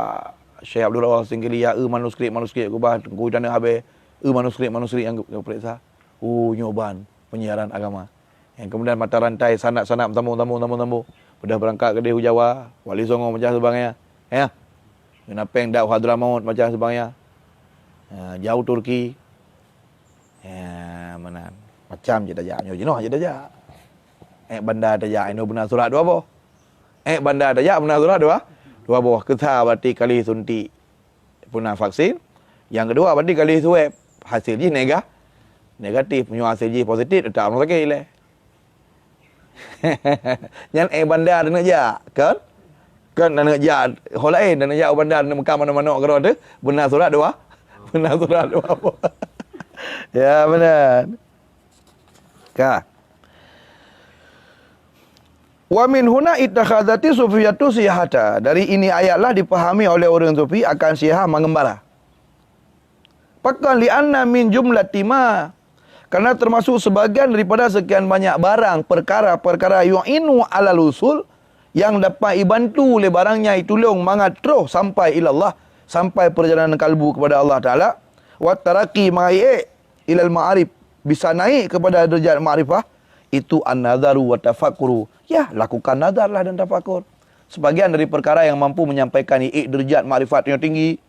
Syekh Abdul Rahman Singgili ya manuskrip ku bah ku dana habe manuskrip yang periksa. Nyoban penyiaran agama. Yang kemudian mata rantai sanak-sanak tamu. Sudah berangkat ke Dehu Jawa, Wali Songo macam sebagainya. Ya. Kenapeng dak Hadramaut macam sebagainya. Jauh Turki. Ya, mana. Macam je dah jenuh je dah. Bandar dah ino benar surat dua boh. Bandar dah benar surat dua boh. Ketha berarti kali suntik punah vaksin. Yang kedua berarti kali swab hasil je negatif, punya hasil je positif tak apa lagi le. Yang bandar nak ja kan? Kan nak ja hol lain nak ja bandar nak Mekah mana-mana karo tu benar surat dua. Benar surat dua boh. Ya benar. Ka. Wa min huna ittakhadhati sufiyatu siyahata. Dari ini ayatlah dipahami oleh orang Sufi akan siyah mengembara. Pakan li'anna min jumlati ma. Karena termasuk sebagian daripada sekian banyak barang, perkara-perkara yu'inu alal usul yang dapat dibantu oleh barangnya itulung mangat terus sampai ilallah, sampai perjalanan kalbu kepada Allah Ta'ala. Wa taraqi ma'i ilal ma'arif, bisa naik kepada derajat ma'rifah. Itu an-nadharu wa tafakkuru. Ya, lakukan nazarlah dan tafakur. Sebagian dari perkara yang mampu menyampaikan derajat ma'rifat yang tinggi,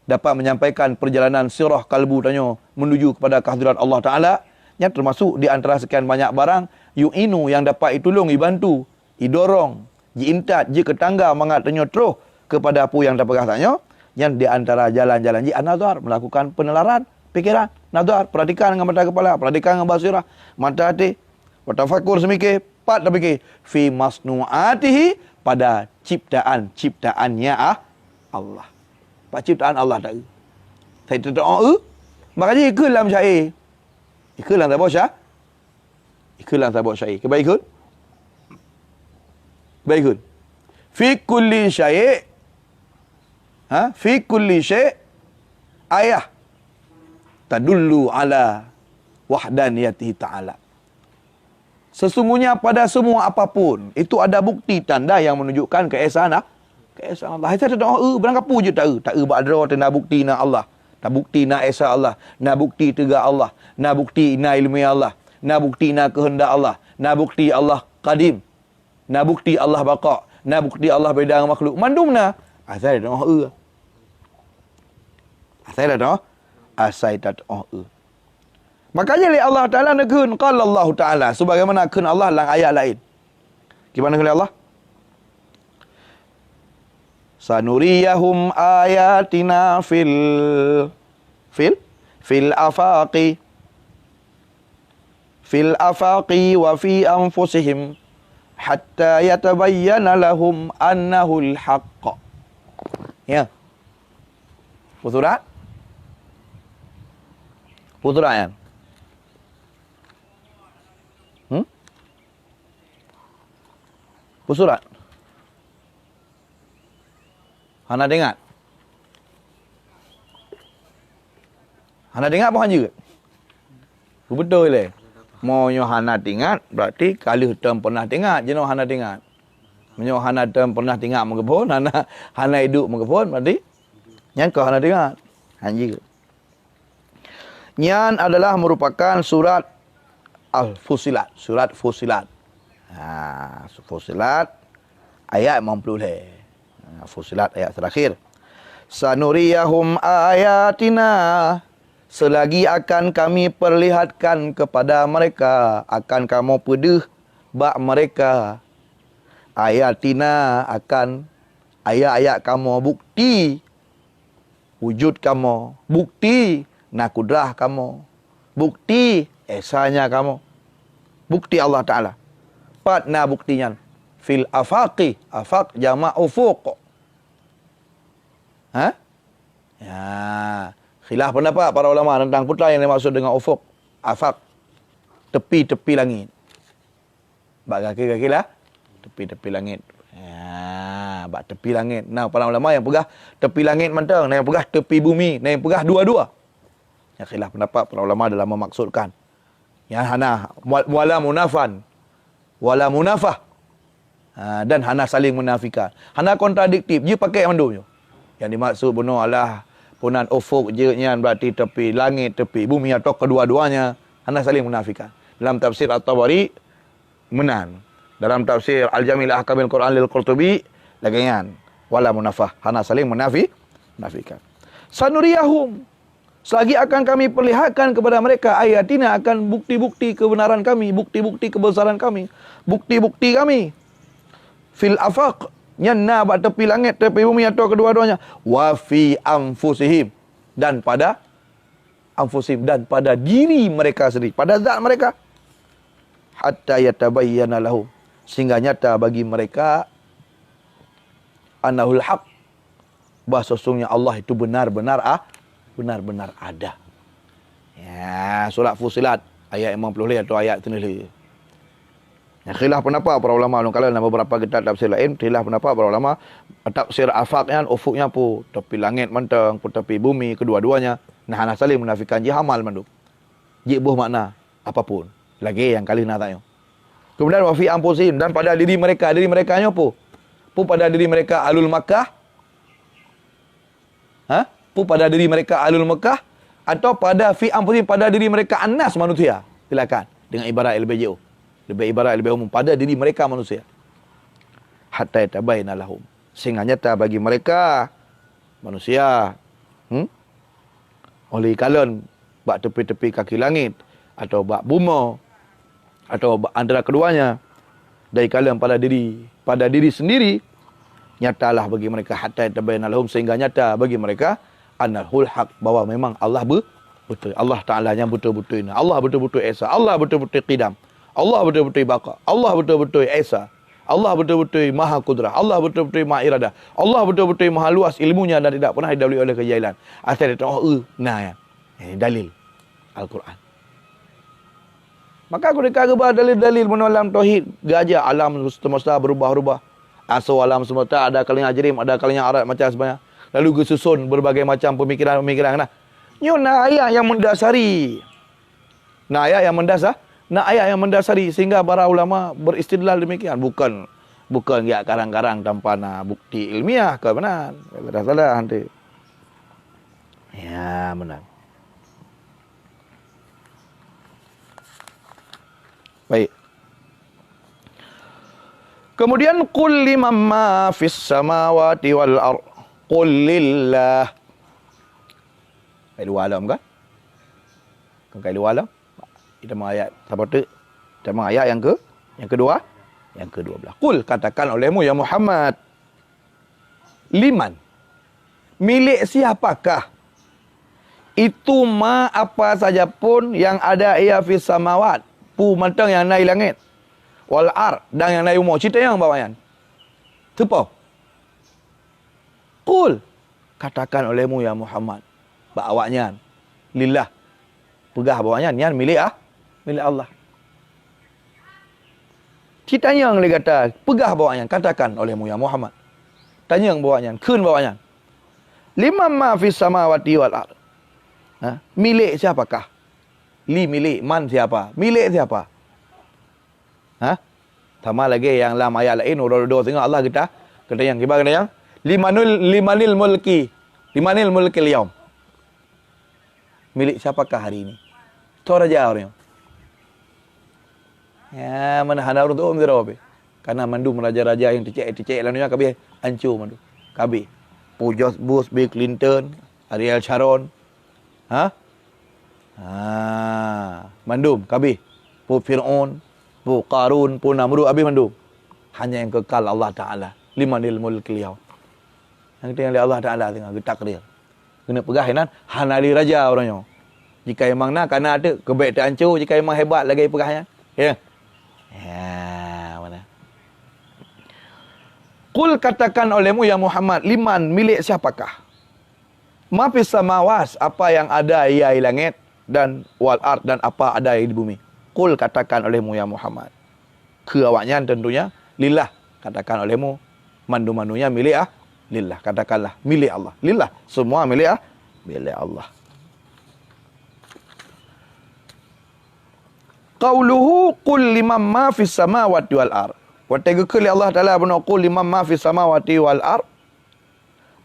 dapat menyampaikan perjalanan sirah kalbu tanya menuju kepada kehadiran Allah Ta'ala, yang termasuk di antara sekian banyak barang yu'inu yang dapat ditolong, dibantu, didorong, diintat, ji ketangga mengatanya terus kepada apa yang dapat katanya, yang di antara jalan-jalan ji an-nazar, melakukan penelaran fikiran, nazar, perhatikan dengan mata kepala, perhatikan dengan basirah, mata hati, tafakur semikir, pat dah fikir fi masnu'atihi, pada ciptaannya Allah. Pada ciptaan Allah tak. Saya doa, makanya ikut dalam syair. Ikut dalam tabuk syair. Ikut dalam tabuk syair. Baik ikut. Baik ikut. Fi kulli syai', fi kulli syai' ayah tadullu ala wahdaniyatihi ta'ala. Sesungguhnya pada semua apapun itu ada bukti tanda yang menunjukkan keesaan Allah. Kita doa berangkat je tak badra tanda bukti na Allah. Tak bukti na esa Allah, na bukti tega Allah, na bukti na ilmi Allah, na bukti na kehendak Allah, na bukti Allah qadim, na bukti Allah baqa, na bukti Allah beda dengan makhluk. Mandumna asal doa. Asal doa. Asal doa. Makanya Allah Ta'ala nekun qala Allah Ta'ala, sebagaimana kun Allah dalam ayat lain. Gimana kun Allah? Sanuriyahum ayatina fil afaqi wa fi anfusihim hatta yatabayyana lahum annahu al-haqq. Ya. Puturat? Puturat ya. Surat. Hana dengar. Hana dengar apa hanya? Betul le. Mau nyo hana dengar berarti kali hutam pernah dengar jenuh hana dengar. Menyo hana hutam pernah dengar mengepon, hana hidup mengepon berarti nyan kau hana dengar. Hanya. Nyan adalah merupakan surat Al-Fusilat, surat Fusilat. Fusilat ayat 50. Fusilat ayat terakhir. Sanuriyahum ayatina, selagi akan kami perlihatkan kepada mereka, akan kamu pedih bak mereka ayatina, akan ayat-ayat kamu, bukti wujud kamu, bukti nakudrah kamu, bukti esanya kamu, bukti Allah Ta'ala. Patna buktinya fil afaqi, afaq jamak ufuq. Ya, khilaf pendapat para ulama tentang putra yang dimaksud dengan ufuq, afaq, tepi-tepi langit. Bak kaki-kaki lah, tepi-tepi langit. Ya, bak tepi langit. Nah, para ulama yang pegah tepi langit mentang, yang pegah tepi bumi, yang pegah dua-dua. Ya, khilaf pendapat para ulama dalam memaksudkan. Ya, hana wala munafan, wala munafah, dan hana saling menafikan, hana kontradiktif, je pakai mandumnya. Yang dimaksud benar Allah punan ufuk je nyan berarti tepi langit, tepi bumi atau kedua-duanya, hana saling menafikan. Dalam tafsir At-Tabari menan, dalam tafsir Al-Jamil Ahkamil Quran lil Qurtubi lagian wala munafah, hana saling menafikan. Sanuriyahum, selagi akan kami perlihatkan kepada mereka ayatina, akan bukti-bukti kebenaran kami, bukti-bukti kebesaran kami, bukti-bukti kami. Fil afaq, nyanna bak tepi langit, tepi bumi atau kedua-duanya. Wa fi anfusihim, dan pada anfusihim, dan pada diri mereka sendiri, pada zat mereka. Hatta yatabayyana lahum, sehingga nyata bagi mereka annahul haq, bahawa sesungguhnya Allah itu benar-benar benar-benar ada. Ya, surat Fusilat Ayat 50 atau ayat tenis. Yang khilaf pendapat para ulama kalau dalam beberapa kitab tafsir lain, khilaf pendapat para ulama tafsir afaqnya, ufuknya pun tepi langit mentang, pun tepi bumi, kedua-duanya nah saling menafikan jihamal mandu. Jibuh makna apapun. Lagi yang kali nak tanya. Kemudian wa fi anfusihim, dan pada diri mereka nya apa? Pu pada diri mereka alul Makkah? Pu pada diri mereka alul Makkah atau pada fi anfusihim pada diri mereka annas manusia? Silakan dengan ibarat lebih jauh. Lebih ibarat lebih umum pada diri mereka manusia. Hatta yatabayyana lahum, sehingga nyata bagi mereka manusia oleh kalian bak tepi-tepi kaki langit atau bak bumi atau antara keduanya dari kalian pada diri sendiri, nyatalah bagi mereka hatta yatabayyana lahum, sehingga nyata bagi mereka annahul haq, bahwa memang Allah betul, Allah Taala yang betul-betul ini, Allah betul-betul Esa, Allah betul-betul Qidam, Allah betul-betul Baqa, Allah betul-betul Esa, Allah betul-betul Maha Kudrah, Allah betul-betul Maha Iradah, Allah betul-betul Maha Luas ilmunya dan tidak pernah didahului oleh kejahilan. Asal itu nah ya. Ini dalil Al-Quran. Maka mereka gebah dalil-dalil menolak tauhid, gajah alam semesta berubah-ubah. Asal alam semesta ada kalanya ajrim, ada kalanya arat macam sebenarnya. Lalu kesusun berbagai macam pemikiran-pemikiran. Nah ayat yang mendasari. Ayat yang mendasari sehingga para ulama beristidlal demikian, bukan ya karang-karang tanpa bukti ilmiah ke benar. Dah salah nanti. Ya, benar. Baik. Kemudian qul liman ma fis samawati wal ard. Qul lillah. Ayat 2 alam kan? Ayat 2 alam. Kita ayat apa tu? Kita ayat yang kedua, yang ke-12. Qul, katakan olehmu ya Muhammad. Liman, milik siapakah itu ma apa saja pun yang ada ia fis samawat, pu matang yang naik langit, wal ar, dan yang naik umur. Cerita yang bawayan. Tepa. Qul, katakan olehmu ya Muhammad. Bawanya lillah. Pegah bawanya nian milik Allah. Tanya yang dia kata, pegah bawanya, katakan olehmu ya Muhammad. Tanya yang bawanya, kun bawanya. Liman ma fis samawati wal ard. Milik siapakah? Milik, man siapa? Milik siapa? Sama lagi yang dalam ayat lain, urut-urut tengok Allah kata yang kata yang limanil mulki al-yaum. Milik siapakah hari ini? Tu raja orang. Ya, mana hana orang tu mendera. Karena mandu raja-raja yang dicek lalunya kabeh hancur mandu. Kabeh. Bush, Bill Clinton, Ariel Sharon. Mandum kabeh. Pu Firaun, pu Qarun, pu Namrud habis mandum. Hanya yang kekal Allah Taala. Limanil mulkil yaum. Yang tinggal Allah Taala tengah takdir. Kena pegah nan hanali raja orangnya. Jika memang nak karena ada kebek tak hancur, jika memang hebat lagi pegahnya. Ya. Ya, mana? Qul, katakan olehmu ya Muhammad, liman, milik siapakah? Ma fis samawat, apa yang ada ia di langit, dan wal ard, dan apa ada di bumi. Qul, katakan olehmu ya Muhammad. Keawaknya tentunya lillah, katakan olehmu mandu-mandunya milik lillah, katakanlah milik Allah. Lillah, semua milik Allah. Qauluhu qul liman ma fis samawati wal ard. Wa tegekul Allah Taala bena qul liman ma fis samawati wal ard.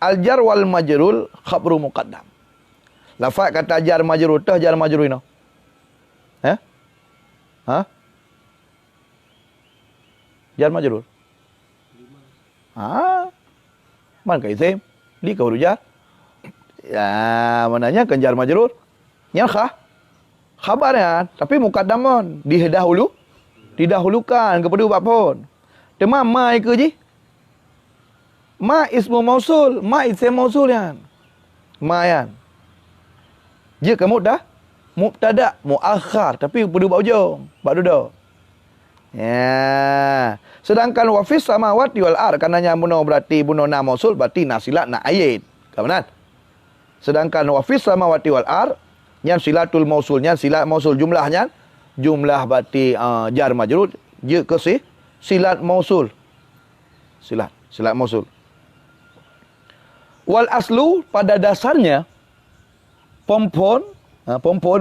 Al jar wal majrul khabru muqaddam. Lafaz kata jar majrur tah jar majrur ino. Jar majrur. Man ka isim li ka jar. Ya, mananya kan jar majrur. Nya khabarnya, tapi muqaddamun didahulukan kepada apapun. Tema ma ke ji? Ma ismu mausul, ma isim mausul yan. Ma yan. Dia kamu dah mubtada muakhar tapi pada ujung, bak duduk. Ya. Sedangkan wa fis samawati wal ard kananya buno berarti buno na mausul berarti nasilat na ayat. Kapan? Sedangkan wa fis samawati wal ard yang silatul mausulnya, silat mausul jumlahnya jumlah berarti jar majrur, je ke silat mausul. Silat mausul. Wal aslu pada dasarnya pompon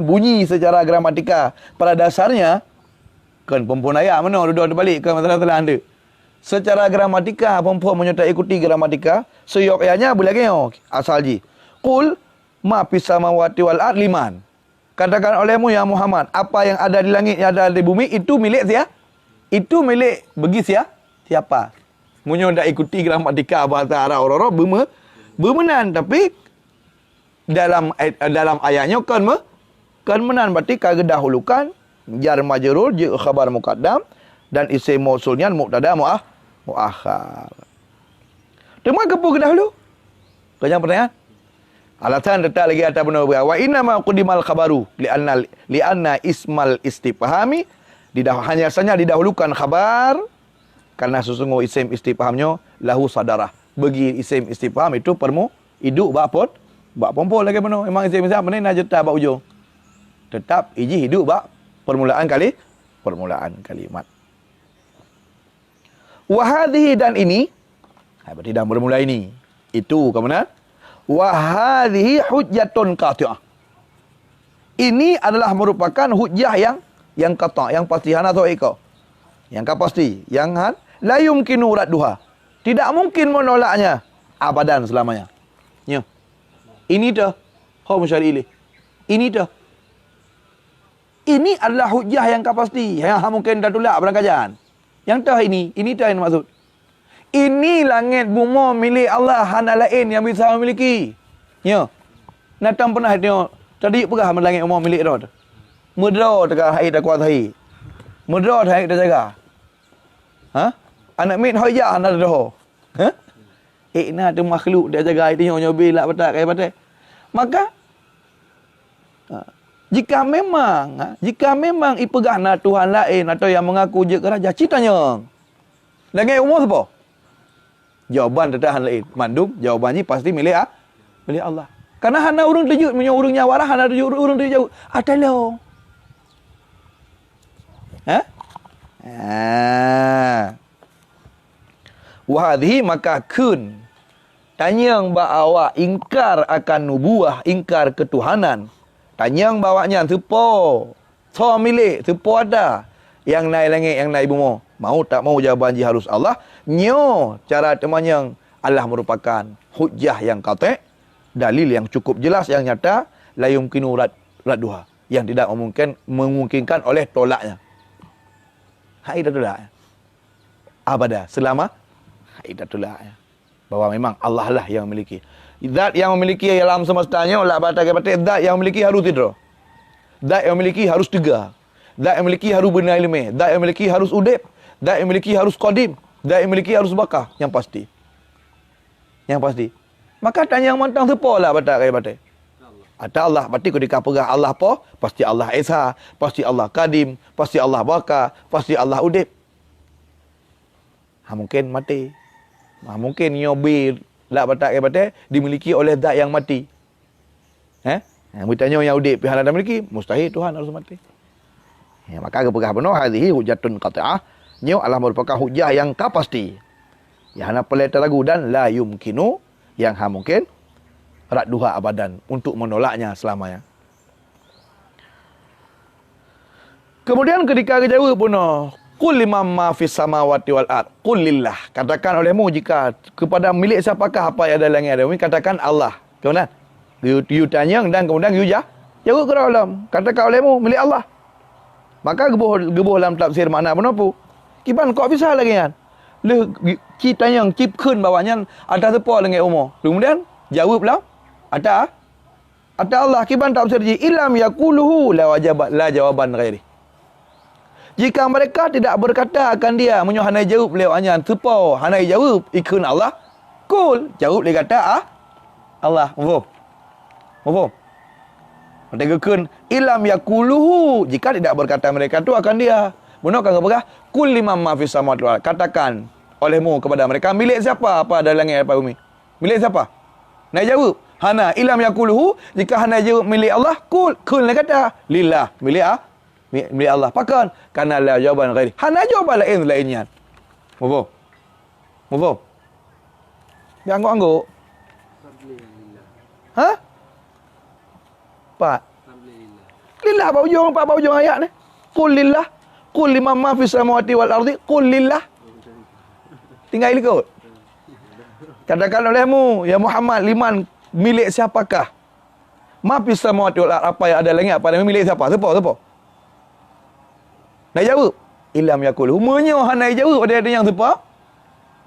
bunyi secara gramatika pada dasarnya kan pompon ayat mana duduk terbalik ke masalah anda. Secara gramatika pompon menyertai ikuti gramatika seyok-yaknya boleh lagi asal ji. Qul ma fis samawati wal ard liman. Katakan olehmu ya Muhammad, apa yang ada di langit, yang ada di bumi itu milik siapa? Itu milik bagi siapa? Munyo dak ikuti gramatika bahasa Arab orang-orang bermenan, tapi dalam ayatnya kan menan berarti kagak dahulukan jar majrur je khabar muqaddam dan isim mausulnya mubtada muakhar. Tema kepu ke dahulu? Kau pertanyaan? Alasan letak lagi atas benar wa inna ma qudimal khabaru lianna ismal istifhami hanya saja didahulukan khabar karena sesungguh isim istifhamnya lahu sadarah. Bagi isim istifham itu permu hidup bak pompol lagi benar. Memang isim istifham ni nak jetah bak ujung. Tetap iji hidup bak permulaan kalimat. Wa hadhihi dan ini, berarti dah bermula ini. Itu ke mana? Wa hadhihi hujjatun qati'ah. Ini adalah merupakan hujjah yang qata', yang pasti hana dhaika. Yang pasti, yang la yumkinu radduha. Tidak mungkin menolaknya abadan selamanya. Ya. Ini dah hum syar'i. Ini dah. Ini adalah hujjah yang pasti, yang mungkin dah tolak berangkajan. Yang dah ini dah yang maksud. Ini langit bumi milik Allah, hana lain yang bisa memiliki. Ya. Natang pernah tengok tadi pegah langit bumi milik dah. Mudra dekat hai tak kuasai. Mudra hai tak jaga. Ha? Anak mit hoya anak dah. Ha? Nak ada makhluk dia jaga dia nyobil lah batak kayak batak. Maka jika memang ipegah na Tuhan lain atau yang mengaku je raja citanya. Langit umur apa? Jawaban tetahan lain. Mandum jawabannya pasti milik Allah. Karena hana urung terjut punya urung nyawa lah, hana urung terjut. Adalah. Wahadhi maka kun tanyang bawa ingkar akan nubuah, ingkar ketuhanan. Tanyang bawanya sepo. So milik, sepo ada. Yang naik langit, yang naik bumi. Mau tak mau jawaban harus Allah. Nyo cara temanyang Allah merupakan hujjah yang qati', dalil yang cukup jelas yang nyata, la yumkinu radduha, yang tidak memungkinkan oleh tolaknya. Dah tolak. Abada selama dah tolak. Bahawa memang Allah lah yang memiliki. Zat yang memiliki alam semestanya, Allah batai-batai, zat yang memiliki harus tidur. Zat yang memiliki harus tegar. Zat yang memiliki harus benar ilmu. Zat yang memiliki harus udip. Zat yang memiliki harus qadim. Zat yang memiliki harus bakah. Yang pasti. Maka tanya yang mantang sepo lah batai-batai. Ada Allah. Berarti ketika pegah Allah apa? Pasti Allah Esa. Pasti Allah Qadim. Pasti Allah Baka. Pasti Allah Udib. Mungkin mati. Mungkin nyobil. Lah batak-batak dimiliki oleh zat yang mati. Bertanya yang Udib. Pihak ada miliki. Mustahil Tuhan harus mati. Maka kepegah benar. Hadhihi hujjatun qati'ah. Nyo Allah merupakan hujjah yang pasti. Yang hana pelita lagu dan la yumkinu. Yang mungkin radduha abadan, untuk menolaknya selamanya. Kemudian ketika jawab pun qul liman ma fis samawati wal ard, qul lillah, katakan olehmu jika kepada milik siapakah apa yang ada langit dan bumi, katakan Allah. Kemudian you tanya dan kemudian you jawab ke dalam, katakan olehmu milik Allah. Maka gebuh dalam tafsir makna apa? Kiban kok bisa lagi kan? Le kita yang cip kun bawahnya ada sepo langit umur. Kemudian jawablah ada Allah. Kiban tafsir ji ilam yaquluhu la jawaban ghairi. Jika mereka tidak berkata akan dia hanai jawab beliau hanya sepo hanai jawab ikun Allah. Kul jawab dia kata Allah. Mufhum? Mereka kun ilam yaquluhu, jika tidak berkata mereka tu akan dia. Benar kan apa? Kul liman ma fis samawati wal ard. Katakan olehmu kepada mereka, milik siapa apa ada langit apa bumi? Milik siapa? Nak jawab. Hana ilam yaquluhu, jika hana jawab milik Allah, kul kata lillah, milik milik Allah. Pakan kana la jawaban ghairi. Hana jawaban lainnya. Mufhum? Mufhum? Dia angguk-angguk. Ha? Pak. Lillah apa ujung ayat ni? Qul lillah. Qul liman ma fis samawati wal ardi. Qul lillah. Tinggal ikut. Katakan olehmu, ya Muhammad, liman milik siapakah? Ma fis samawati wal ardi, apa yang ada langit, apa yang milik siapa? Siapa? Nak jawab? Illam yakul. Umumnya hana jawab ada yang siapa?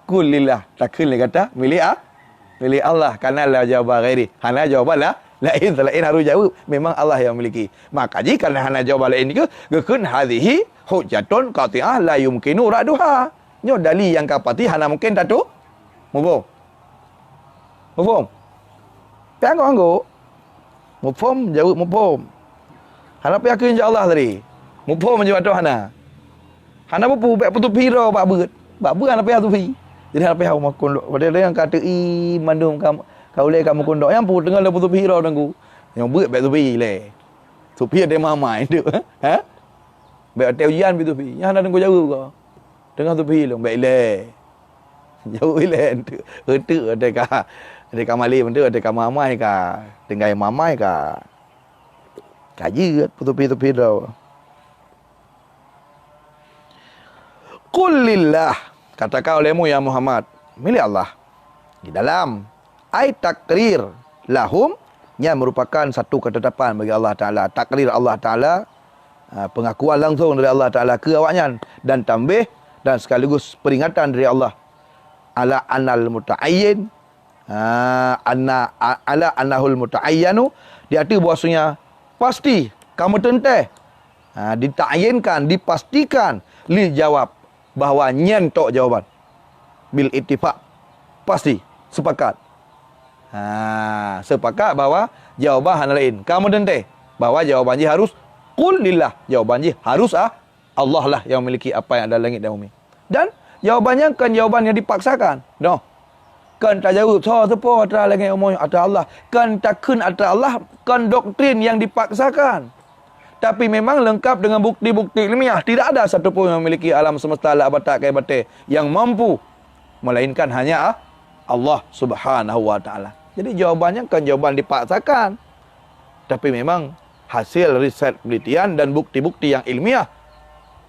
Qul lillah. Takkan dia kata milik milik Allah. Kana la jawab ghairi. Hana jawabanlah lain harus jawab memang Allah yang memiliki. Maka jika hana jawab lain ke gekun hadhihi hujjatun qati'ah la yumkinu raduha. Nyo dalil yang kapati hana mungkin tatu. Mufhum? Mufhum? Tengok. Mufhum jawab mufhum. Hana pi yakin insya-Allah tadi. Mufhum jawab tu hana. Hana bupu baik putu pira bak beut. Bak beut hana pi tu pi. Jadi hana pi hau makun pada yang kata mandum kamu kau le kamu kondok yang pun dengar lepas tu hira tanggu. Yang beut baik tu pi le. Tu pi ada mamai tu. Ha? Baik hotel ujian pi tu pi. Yang nak tengok jauh ke? Dengar tu pi long baik le. Jauh le tu. Itu ada ka. Ada ka mali bentu ada ka mamai ka. Tinggal mamai ka. Kaji tu pi dah. Qul lillah. Katakan olehmu ya Muhammad, milik Allah. Di dalam ayat takrir lahum yang merupakan satu ketetapan bagi Allah Ta'ala. Takrir Allah Ta'ala, pengakuan langsung dari Allah Ta'ala ke awaknya. Dan tambih dan sekaligus peringatan dari Allah. Ala anal muta'ayyin. Ala anahul muta'ayyanu. Dia arti bahasanya pasti, kamu tentu. Dita'ayinkan, dipastikan. Li jawab. Bahawa nyentok jawaban. Bil ittifaq. Pasti. Sepakat. Sepakat bahawa jawaban hana lain. Kamu dente bahawa jawaban harus qul lillah. Jawaban harus Allah lah yang memiliki apa yang ada langit dan bumi. Dan jawabannya kan jawaban yang dipaksakan. No. Kan tak jawab so sepo ada langit umum ada Allah. Kan takun ada Allah, kan doktrin yang dipaksakan. Tapi memang lengkap dengan bukti-bukti ilmiah. Tidak ada satu pun yang memiliki alam semesta la batak kai batai yang mampu melainkan hanya Allah Subhanahu wa taala. Jadi jawabannya kan jawaban dipaksakan. Tapi memang hasil riset penelitian dan bukti-bukti yang ilmiah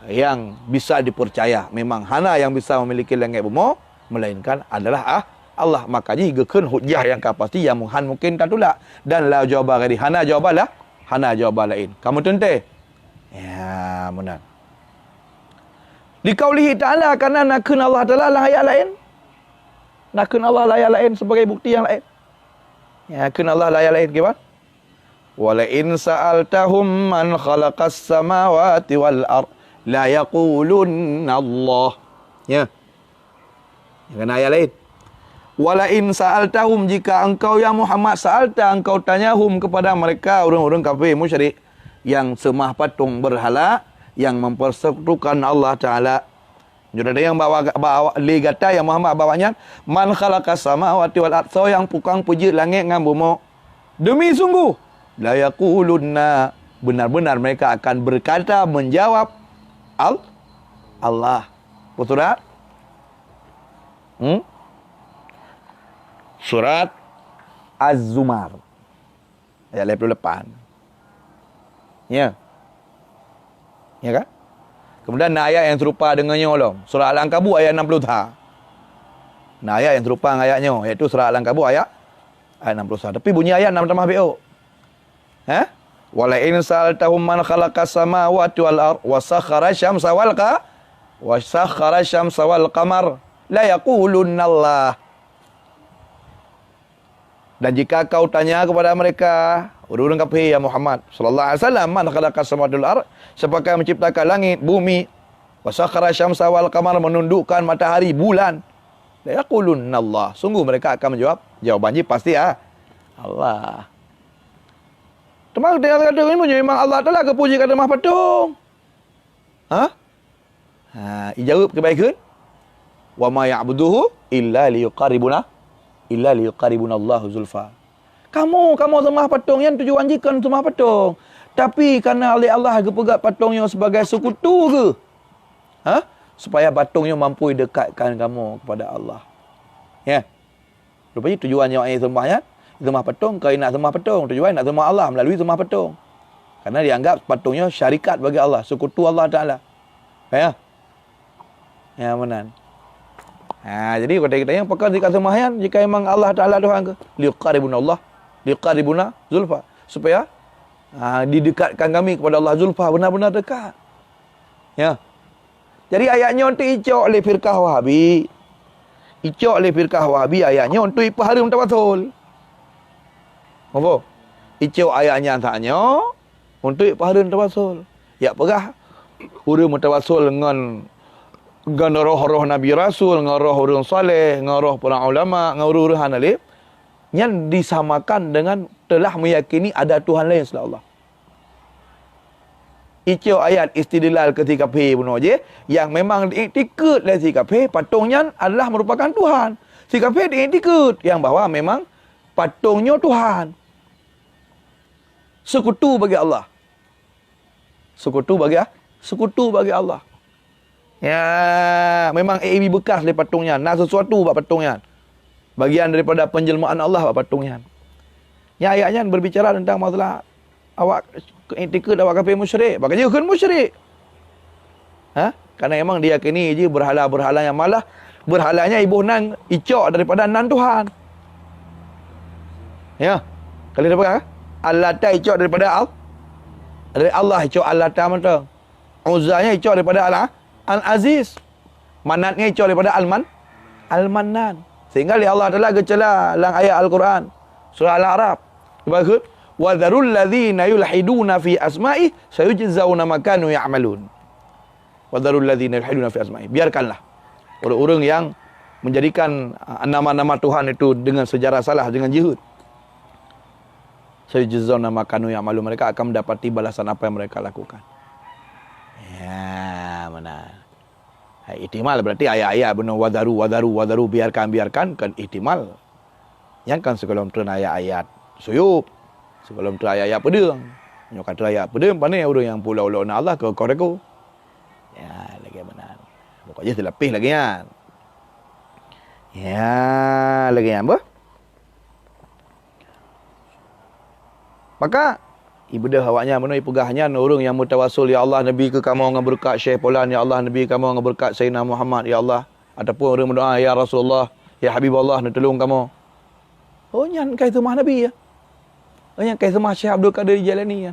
yang bisa dipercaya. Memang hana yang bisa memiliki langit bumi melainkan adalah Allah. Makanya gekeun hujjah yang kapasti yang mungkin tak tulak. Dan la jawab ghairi. Hana jawabalah. Hana jawaban lain. Kamu tentu? Ya, benar. Di qaulihi ta'ala karena nakun Allah Ta'ala lah ayat lain. Nakun Allah lah ayat lain sebagai bukti yang lain. Ya, nakun Allah lah ayat lain gimana? Wala in sa'altahum man khalaqas samawati wal ard la yaqulunna Allah. Ya. Yang ayat lain. Wala in sa'altahum jika engkau ya Muhammad sa'alta engkau tanya hum kepada mereka orang-orang kafir musyrik yang sembah patung berhala yang mempersekutukan Allah Taala. Jadi ada yang bawa legata yang Muhammad bawanya man khalaqas samawati wal ardh yang pukang puji langit ngan bumi. Demi sungguh la yaqulunna benar-benar mereka akan berkata menjawab Allah. Surat Surat Az-Zumar ayat 88. Ya. Ya kan? Kemudian ayat yang serupa dengannya Allah. Surah Al-Ankabut ayat 60. Ayat yang serupa dengan ayatnya iaitu surah Al-Ankabut ayat 60. Tapi bunyi ayat 6 tambah BO. Wala in sa'altahum man khalaqas samawati wal ard wa sakhara syamsa wal qamar la yaqulunna Allah. Dan jika kau tanya kepada mereka, orang kafir ya Muhammad sallallahu alaihi wasallam, man khalaqas samawati wal ard, siapakah yang menciptakan langit, bumi, wa sakhara syamsa wal qamar, menundukkan matahari, bulan. La yaqulunna Allah. Sungguh mereka akan menjawab, jawabannya pasti Allah. Teman dia kata ini memang Allah Taala kepuji kata mah patung. Jawab kebaikan. Wa ma ya'buduhu illa liyuqarribuna Allahu zulfa. Kamu sembah patung yang tujuan jikan sembah patung. Tapi kerana oleh Allah pegat patungnya sebagai sekutu ke? Ha? Supaya patungnya mampu dekatkan kamu kepada Allah. Ya. Rupanya tujuannya orang sembah ya, sembah patung, kau nak sembah patung, tujuan nak sembah Allah melalui sembah patung. Karena dianggap patungnya syarikat bagi Allah, sekutu Allah Taala. Ya. Ya benar. Jadi kita yang pakai zikir sembahyang jika memang Allah Taala Tuhan ke, liqaribuna Allah, liqaribuna zulfa, supaya didekatkan kami kepada Allah zulfa, benar-benar dekat. Ya. Jadi ayatnya untuk icok oleh firqah Wahabi. Icok oleh firqah Wahabi ayatnya untuk ipaharum tawasul. Apa? Icok ayatnya antaranya untuk ipaharum tawasul. Ya perah urang mutawasul dengan roh-roh Nabi Rasul, dengan roh orang saleh, dengan roh para ulama, dengan roh-roh alif yang disamakan dengan telah meyakini ada Tuhan lain selain Allah. Itu ayat istidlal ketika P bunuh je yang memang diiktikad oleh si P patungnya adalah merupakan Tuhan. Si P diiktikad yang bahawa memang patungnya Tuhan. Sekutu bagi Allah. Sekutu bagi Allah. Ya, memang AB bekas dari patungnya. Nak sesuatu buat patungnya. Bagian daripada penjelmaan Allah buat patungnya. Ya ayatnya berbicara tentang masalah awak iktikad awak kafir musyrik. Bagaimana kan musyrik? Karena memang dia kini je berhala-berhala yang malah berhalanya ibu nan icok daripada nan Tuhan. Ya. Kalau dia pegang Allah ta icok daripada dari Allah icok Allah ta mata. Uzzanya icok daripada Allah Al-Aziz. Manatnya icok daripada Al-Mannan. Sehingga Allah Taala gecela dalam ayat Al-Quran surah Al-A'raf. Bagus. Wa dharul ladzina yulhiduna fi asma'i sayujzauna ma kanu ya'malun. Wa dharul ladzina yulhiduna fi asma'i. Biarkanlah orang-orang yang menjadikan nama-nama Tuhan itu dengan sejarah salah, dengan jihad. Sayujzauna ma kanu ya'malun. Mereka akan mendapati balasan apa yang mereka lakukan. Ya, benar. Ihtimal berarti ayat-ayat benar wadaru biarkan kan ihtimal. Yang kan sebelum turun ayat-ayat suyub. Sebelum turun ayat-ayat pedang. Yang kata ayat pedang pandai orang yang pulau-pulau nak Allah ke koreko. Ya, lagi benar. Pokoknya terlebih lagi kan. Ya, lagi apa? Maka ibadah awaknya menuhi pegahnya orang yang mutawasul ya Allah Nabi ke kamu dengan berkat Syekh Fulan ya Allah Nabi kamu dengan berkat Sayyidina Muhammad ya Allah ataupun orang berdoa ya Rasulullah ya Habibullah nak tolong kamu. Oh nyan kai semah Nabi ya. Oh nyan kai semah Syekh Abdul Qadir Jalani ya.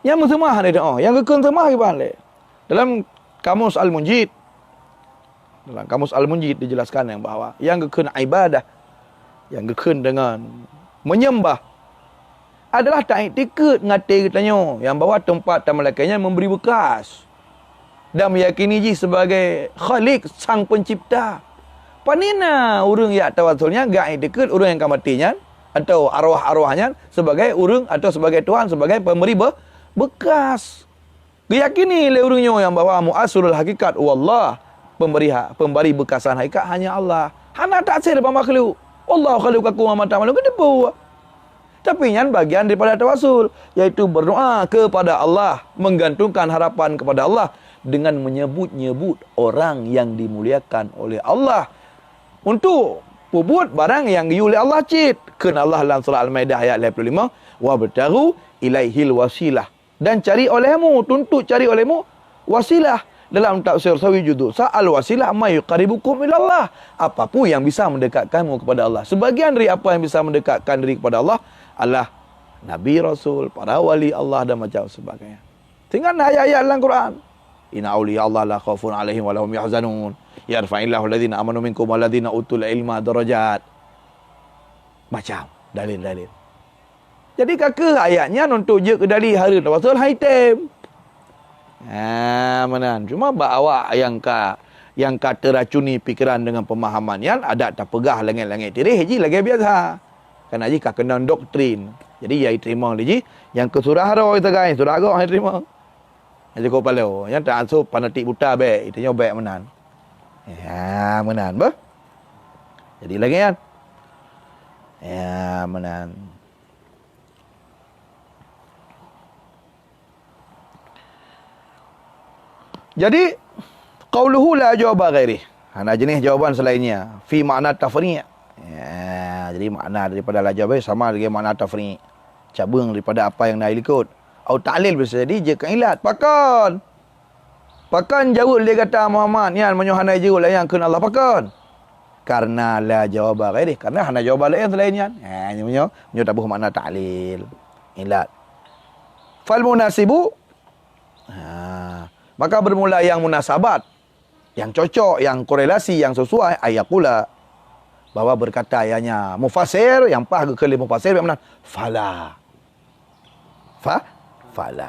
Yang semah ada doa, yang kekun semah ke balik. Dalam kamus Al-Munjid dijelaskan yang bahawa yang kekun ibadah yang kekun dengan menyembah adalah tak iktikad ngati katanya yang bawa tempat dan malaikannya memberi bekas dan meyakini ji sebagai khalik sang pencipta. Panina orang yang tawasulnya gak iktikad orang yang kamatinya atau arwah-arwahnya sebagai orang atau sebagai Tuhan sebagai pemberi bekas. Diyakini oleh orangnya yang bawa muasulul hakikat wallah pemberi bekasan hakikat hanya Allah. Hana taksir apa makhluk. Allah khalaqakum wa ma ta'malun kedepu. Tapi yang bagian daripada tawasul yaitu berdoa kepada Allah, menggantungkan harapan kepada Allah dengan menyebut-nyebut orang yang dimuliakan oleh Allah untuk pubut barang yang diuli oleh Allah cit. Kena Allah dalam surah Al-Maidah ayat 55, wa bataru ilaihil wasilah, dan cari olehmu, tuntut cari olehmu wasilah. Dalam tafsir Sawi Judul Sa'al wasilah ma yuqaribukum ilallah, apapun yang bisa mendekatkanmu kepada Allah. Sebagian dari apa yang bisa mendekatkan diri kepada Allah adalah Nabi Rasul, para wali Allah dan macam sebagainya. Tinggal ayat-ayat dalam Quran. Inna awliya Allah la khaufun alaihim wa lahum yahzanun. Yarfa'illahu alladhina amanu minkum walladhina utul ilma darajat. Macam dalil-dalil. Jadi kakak ayatnya untuk je ke dari hari tawasul haitem. Mana? Cuma awak yang teracuni pikiran dengan pemahaman yang ada tak pegah langit-langit tirih ji lagi biasa. Kan aji ka kena doktrin. Jadi ya terima lagi yang ke surah ro itu guys, surah go terima. Yang cukup palau, yang tak asup panatik buta baik, itu baik menan. Ya, menan bah. Jadi lagi kan. Ya, menan. Jadi qauluhu la jawaba ghairi. Ada jenis jawapan selainnya. Fi makna tafri'. Ya, jadi makna daripada la jawab sama dengan makna tafri'. Cabang daripada apa yang dah ikut. Atau ta'lil bisa jadi jika ilat. Pakan. Pakan jawab dia kata Muhammad yang menyuhanai jawab yang kena Allah pakan. Karena la jawab ghairi. Karena hana jawab lain selainnya. Ini punya tabuh makna ta'lil. Ilat. Fal munasibu. Maka bermula yang munasabat. Yang cocok, yang korelasi, yang sesuai. Ayakula. Bahwa berkata ayahnya mufasir. Yang pah ke mufasir. Yang mana? Fala. Fala.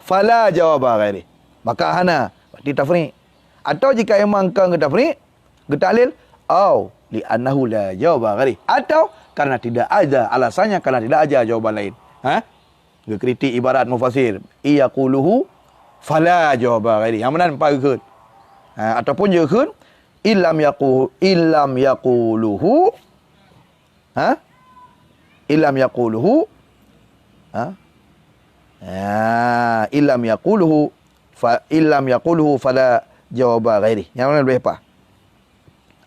Fala jawab ghairi. Maka hana. Berarti tafri'. Atau jika emang kau ke tafri'. Ke ta'lil. Au. Li'annahu la jawab ghairi. Atau karena tidak ada. Alasannya karena tidak ada jawaban lain. Ke kritik ibarat mufasir. Iyaquluhu. Fala jawab ghairi. Yang mana nampak ke? Ataupun je kun illam yaquluhu illam yaquluhu illam yaquluhu fala jawab ghairi. Yang mana lebih apa?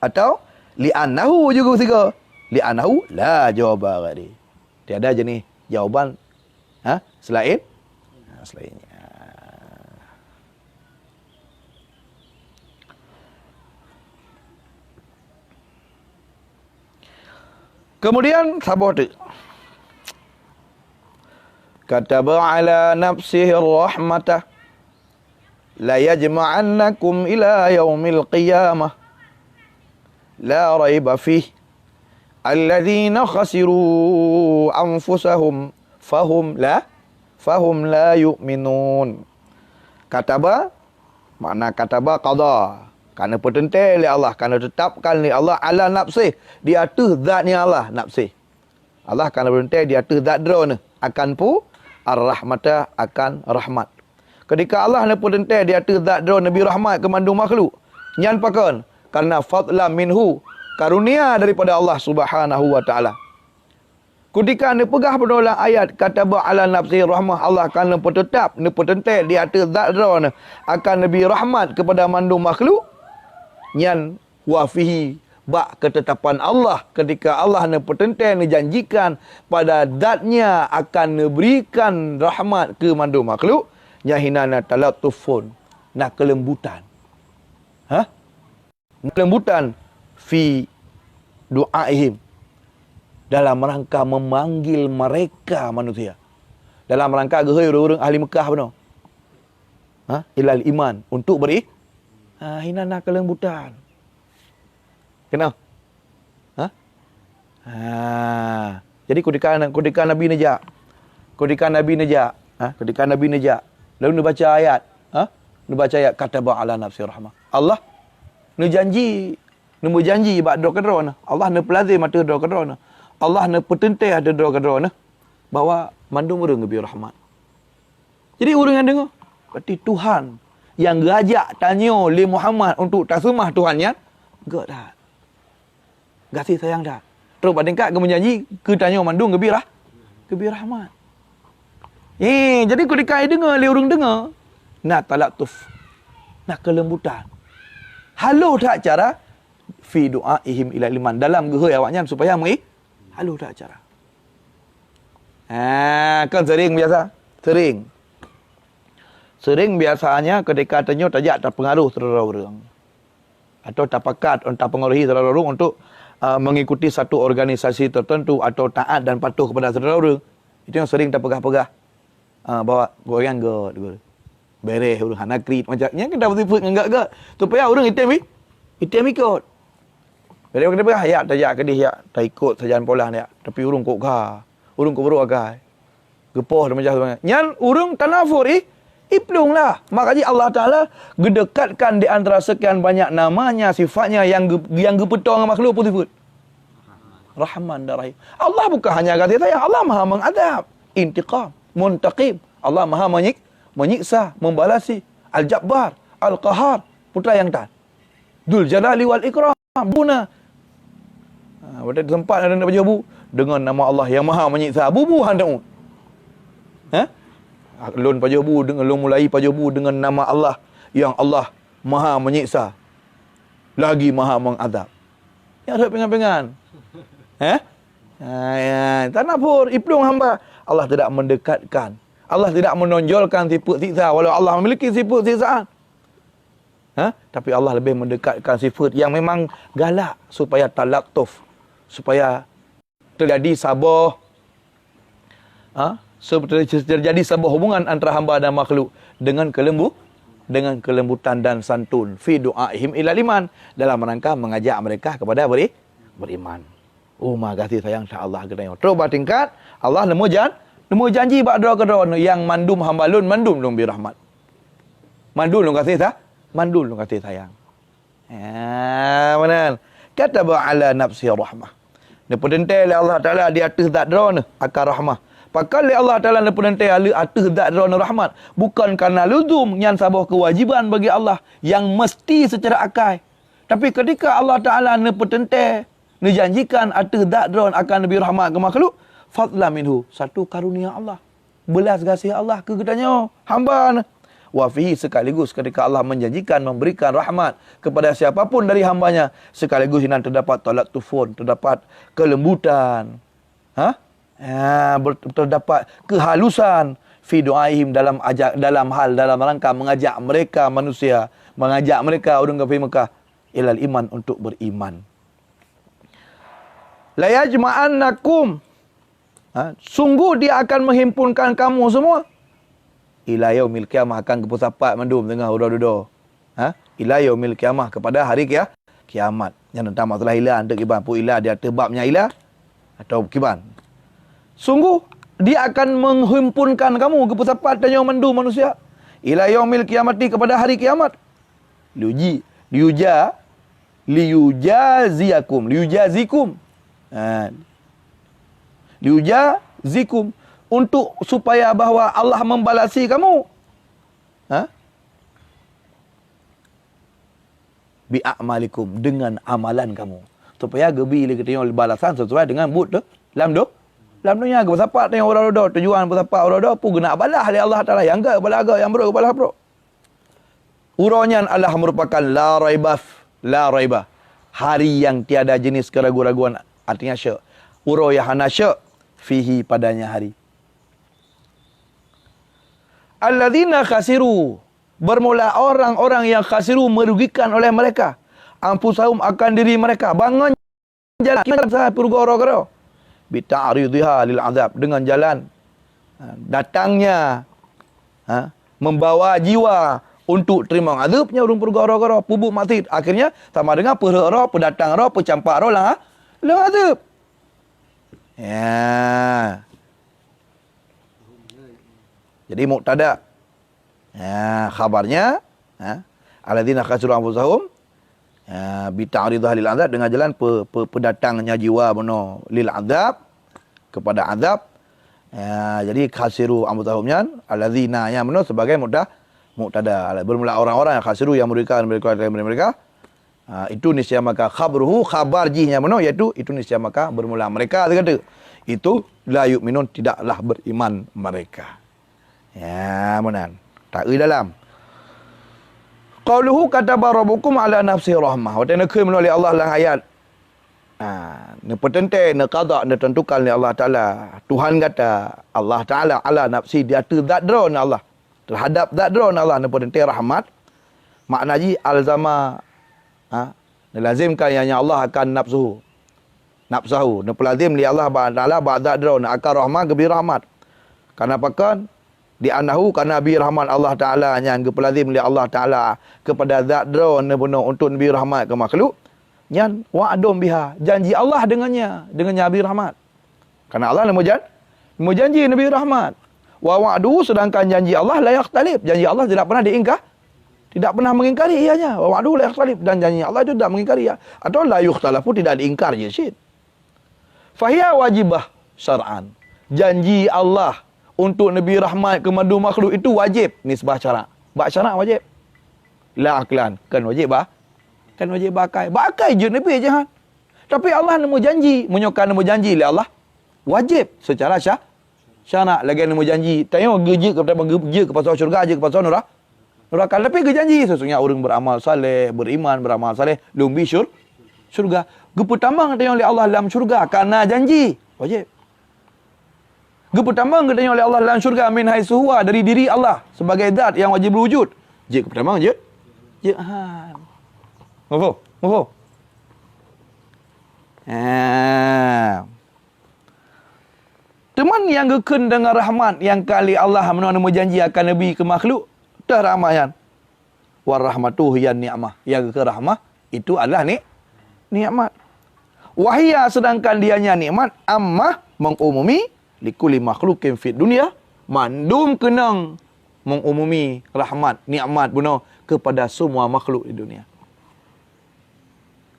Atau li'annahu juga ketiga. Li'annahu la jawab ghairi. Tiada jenis jawaban selainnya. Kemudian sabar tu. Kataba ala nafsihi rahmatah la yajma'annakum ila yaumil qiyamah la raiba fih alladhina khasiru anfusahum fahum la yu'minun. Kataba makna kataba qada. Kerana pertentai oleh Allah. Kerana tetapkan oleh Allah ala nafsih. Di atas zatnya Allah nafsih. Allah kerana pertentai di atas zat drone. Akan pu ar-rahmata akan rahmat. Ketika Allah nak pertentai di atas zat drone Nabi rahmat ke mandu makhluk. Nyan pakan. Kerana fadlam minhu. Karunia daripada Allah subhanahu wa ta'ala. Ketika anda pegah penolak ayat kataba ala nafsi rahmah Allah akan tetap pertentai di atas zat drone akan Nabi rahmat kepada mandu makhluk. Nyan wafihi bak ketetapan Allah ketika Allah nak pertentai nak janjikan pada zatnya akan berikan rahmat ke mandu makhluk nyahinana talatufun nak kelembutan kelembutan fi du'aihim dalam rangka memanggil mereka manusia dalam rangka gehoi orang-orang ahli Mekah benar ilal iman untuk beri hinana kelembutan. Kenapa? Jadi ketika Nabi nejak. Ketika Nabi nejak. Lalu dia baca ayat. Dia baca ayat kataba ala nafsi rahmah. Allah dia janji. Dia berjanji bak doa kedrona. Allah dia pelazim mata doa kedrona. Allah dia pertentai ada doa kedrona. Bahawa mandung orang lebih rahmat. Jadi orang yang dengar. Berarti Tuhan yang gajak tanya li Muhammad untuk tasumah Tuhannya, enggak dah. Kasih sayang dah. Terus pada engkau menjanji ke tanya mandung gebirah. Gebirahmat. Jadi ketika dengar li orang dengar, nak talatuf. Nak kelembutan. Halu tak cara fi du'aihim ila liman dalam gehoi awaknya supaya halu tak cara. Kan sering biasa. Sering biasanya ketika tanya tajak terpengaruh terlalu orang. Atau tak pakat, tak pengaruhi terlalu orang untuk mengikuti satu organisasi tertentu atau taat dan patuh kepada terlalu orang. Itu yang sering tak pegah-pegah. Bawa goyang ke. Bereh orang hanakrit macamnya kita betul enggak. Supaya orang item ikut. Jadi kita pegah ya tajak ke dia tak ikut sajan pola dia. Tapi orang kok ga. Orang kok baru agai. Gepoh dan macam tu. Nyan orang tanafur iplung lah. Makanya Allah Ta'ala gedekatkan di antara sekian banyak namanya, sifatnya yang gepetong makhluk pun sifat. Rahman dan Rahim. Allah bukan hanya kasih sayang. Allah maha mengadab. Intiqam. Muntaqim. Allah maha menyiksa. Membalasi. Al-Jabbar. Al-Qahar. Putra yang taat. Dul Jalali wal Ikram. Buna. Pada tempat ada nak baca bu. Dengan nama Allah yang maha menyiksa. Bubu handamu. Lun pajabu dengan lun mulai pajabu dengan nama Allah yang Allah maha menyiksa, lagi maha mengazab. Ya ada pengan-pengan. Tak nak pun iplung hamba. Allah tidak mendekatkan. Allah tidak menonjolkan sifat siksa walau Allah memiliki sifat siksaan. Tapi Allah lebih mendekatkan sifat yang memang galak supaya talaktuf, supaya terjadi sabar. Terjadi sebuah hubungan antara hamba dan makhluk dengan kelembutan dan santun fi du'aihim ilal iman, dalam rangka mengajak mereka kepada beriman. Oh, makasih sayang Allah kita. Terus tingkat Allah nemu janji ba'da kedua yang mandum hambalun mandum bi rahmat. Mandum kasih mandum kasih sayang. Benar. Kataba ala nafsi rahmah. Dia penentai Allah Taala di atas zat drone akan rahmah. Pakal Allah Taala ne penentai atas zat drone rahmat, bukan karena luzum yang sebuah kewajiban bagi Allah yang mesti secara akal. Tapi ketika Allah Taala ne penentai, ne janjikan atas zat drone akan lebih rahmat ke makhluk, fadla minhu, satu karunia Allah. Belas kasih Allah ke kitanya hamba. Wa fihi, sekaligus ketika Allah menjanjikan memberikan rahmat kepada siapapun dari hambanya, sekaligus ini terdapat tolak tufun, terdapat kelembutan, terdapat kehalusan fi du'aihim dalam rangka mengajak mereka manusia, mengajak mereka orang kafir Mekah ilal iman, untuk beriman. La yajma'annakum, sungguh dia akan menghimpunkan kamu semua ila yaumil qiyamah, akan kepusapat mandum tengah udah-udah. Ila yaumil qiyamah, kepada hari kiamat. Yang tentang masalah ilah untuk kiban. Pu ilah dia tebabnya ilah atau kiban. Sungguh dia akan menghimpunkan kamu kepusapat dan yang mandum manusia ila yaumil qiyamati, kepada hari kiamat. Liyujazikum. Liyujazikum, untuk supaya bahawa Allah membalasi kamu bi'amalikum, dengan amalan kamu, supaya gebi le kita balasan sesuai dengan bud tu lam dunia ke bersapat dengan orang dodo, tujuan bersapat orang dodo pun kena balas oleh Allah Taala, yang enggak balaga, yang buruk balas buruk. Uranya Allah merupakan la raiba, hari yang tiada jenis keraguan-raguan, artinya syak. Uraya hana syak fihi, padanya hari. Alladzina khasiru, bermula orang-orang yang khasiru, merugikan oleh mereka anfusahum, akan diri mereka. Bangun jalan pergoro-goro bi ta'ridha lil azab, dengan jalan datangnya membawa jiwa untuk terima azabnya urung pergoro-goro, pubuk mati, akhirnya sama dengan perhara, pendatang roh, pencampak roh lah azab. Jadi muktada. Khabarnya alladzina khasiru anfusahum bi ta'ridha lil azab, dengan jalan pendatangnya jiwa benar lil azab, kepada azab. Jadi khasiru anfusahumnya alladzina yang benar sebagai muktada. Bermula orang-orang yang khasiru, yang merugikan mereka. Itu niscaya maka khabruhu, khabar jihnya benar, iaitu itu niscaya maka bermula mereka, dia kata itu la yu'minun, tidaklah beriman mereka. Benar. Tak dalam. Qauluhu kataba rabbukum ala nafsi rahmah. Wa ta'ala keul oleh Allah dalam ayat. Ne petente, ne qada, ne tentukan oleh Allah Taala. Tuhan kata Allah Taala ala nafsi, di atas zat drone Allah. Terhadap zat drone Allah ne petente rahmat. Makna ji alzama lazimkan yang Allah akan nafsuhu. Ne pelazim li Allah Taala ba'da drone akan rahmat gebi rahmat. Karena pakan di anahu, karena bi rahmat Allah Taala yang pelazim li Allah Taala kepada zat drone benar untuk nabi rahmat ke makhluk. Yang wa'dum biha, janji Allah dengannya nabi rahmat. Karena Allah nemu janji nabi rahmat. Wa wa'du, sedangkan janji Allah la yakhtalif, janji Allah tidak pernah diingkar, tidak pernah mengingkari ianya. Wa wa'du la yakhtalif, dan janji Allah itu tidak mengingkari ya. Atau la yukhtalafu, tidak diingkar je syid. Fahiya wajibah syar'an, janji Allah untuk Nabi rahmat ke madu makhluk itu wajib, nisbah syarak. Bak syarak wajib. La aklan, kan wajib bah. Kan wajib bakai. Bakai je Nabi jangan. Tapi Allah nemu janji, menyokan nemu janji oleh Allah. Wajib secara syarak. Lagi nemu janji. Tanya geje kepada geje ke pasal syurga, je ke pasal neraka. Tapi dia janji sesungguhnya orang beramal saleh, beriman, beramal saleh, lumbi syurga. Geputambang katanya oleh Allah dalam syurga karena janji. Wajib. Geputambang katanya oleh Allah dalam syurga min haitsu huwa dari diri Allah sebagai zat yang wajib berwujud. Je geputambang je. Je han. Mafhum? Teman yang gekun dengan rahmat yang kali Allah menurut janji akan Nabi ke makhluk, dah rahmat. Warahmatuhu yan ni'mah. Yang ke rahmah itu adalah nikmat. Wahia sedangkan dianya nikmat ammah mengumumi likuli makhlukin fid dunia mandum kenang mengumumi rahmat nikmat guna kepada semua makhluk di dunia.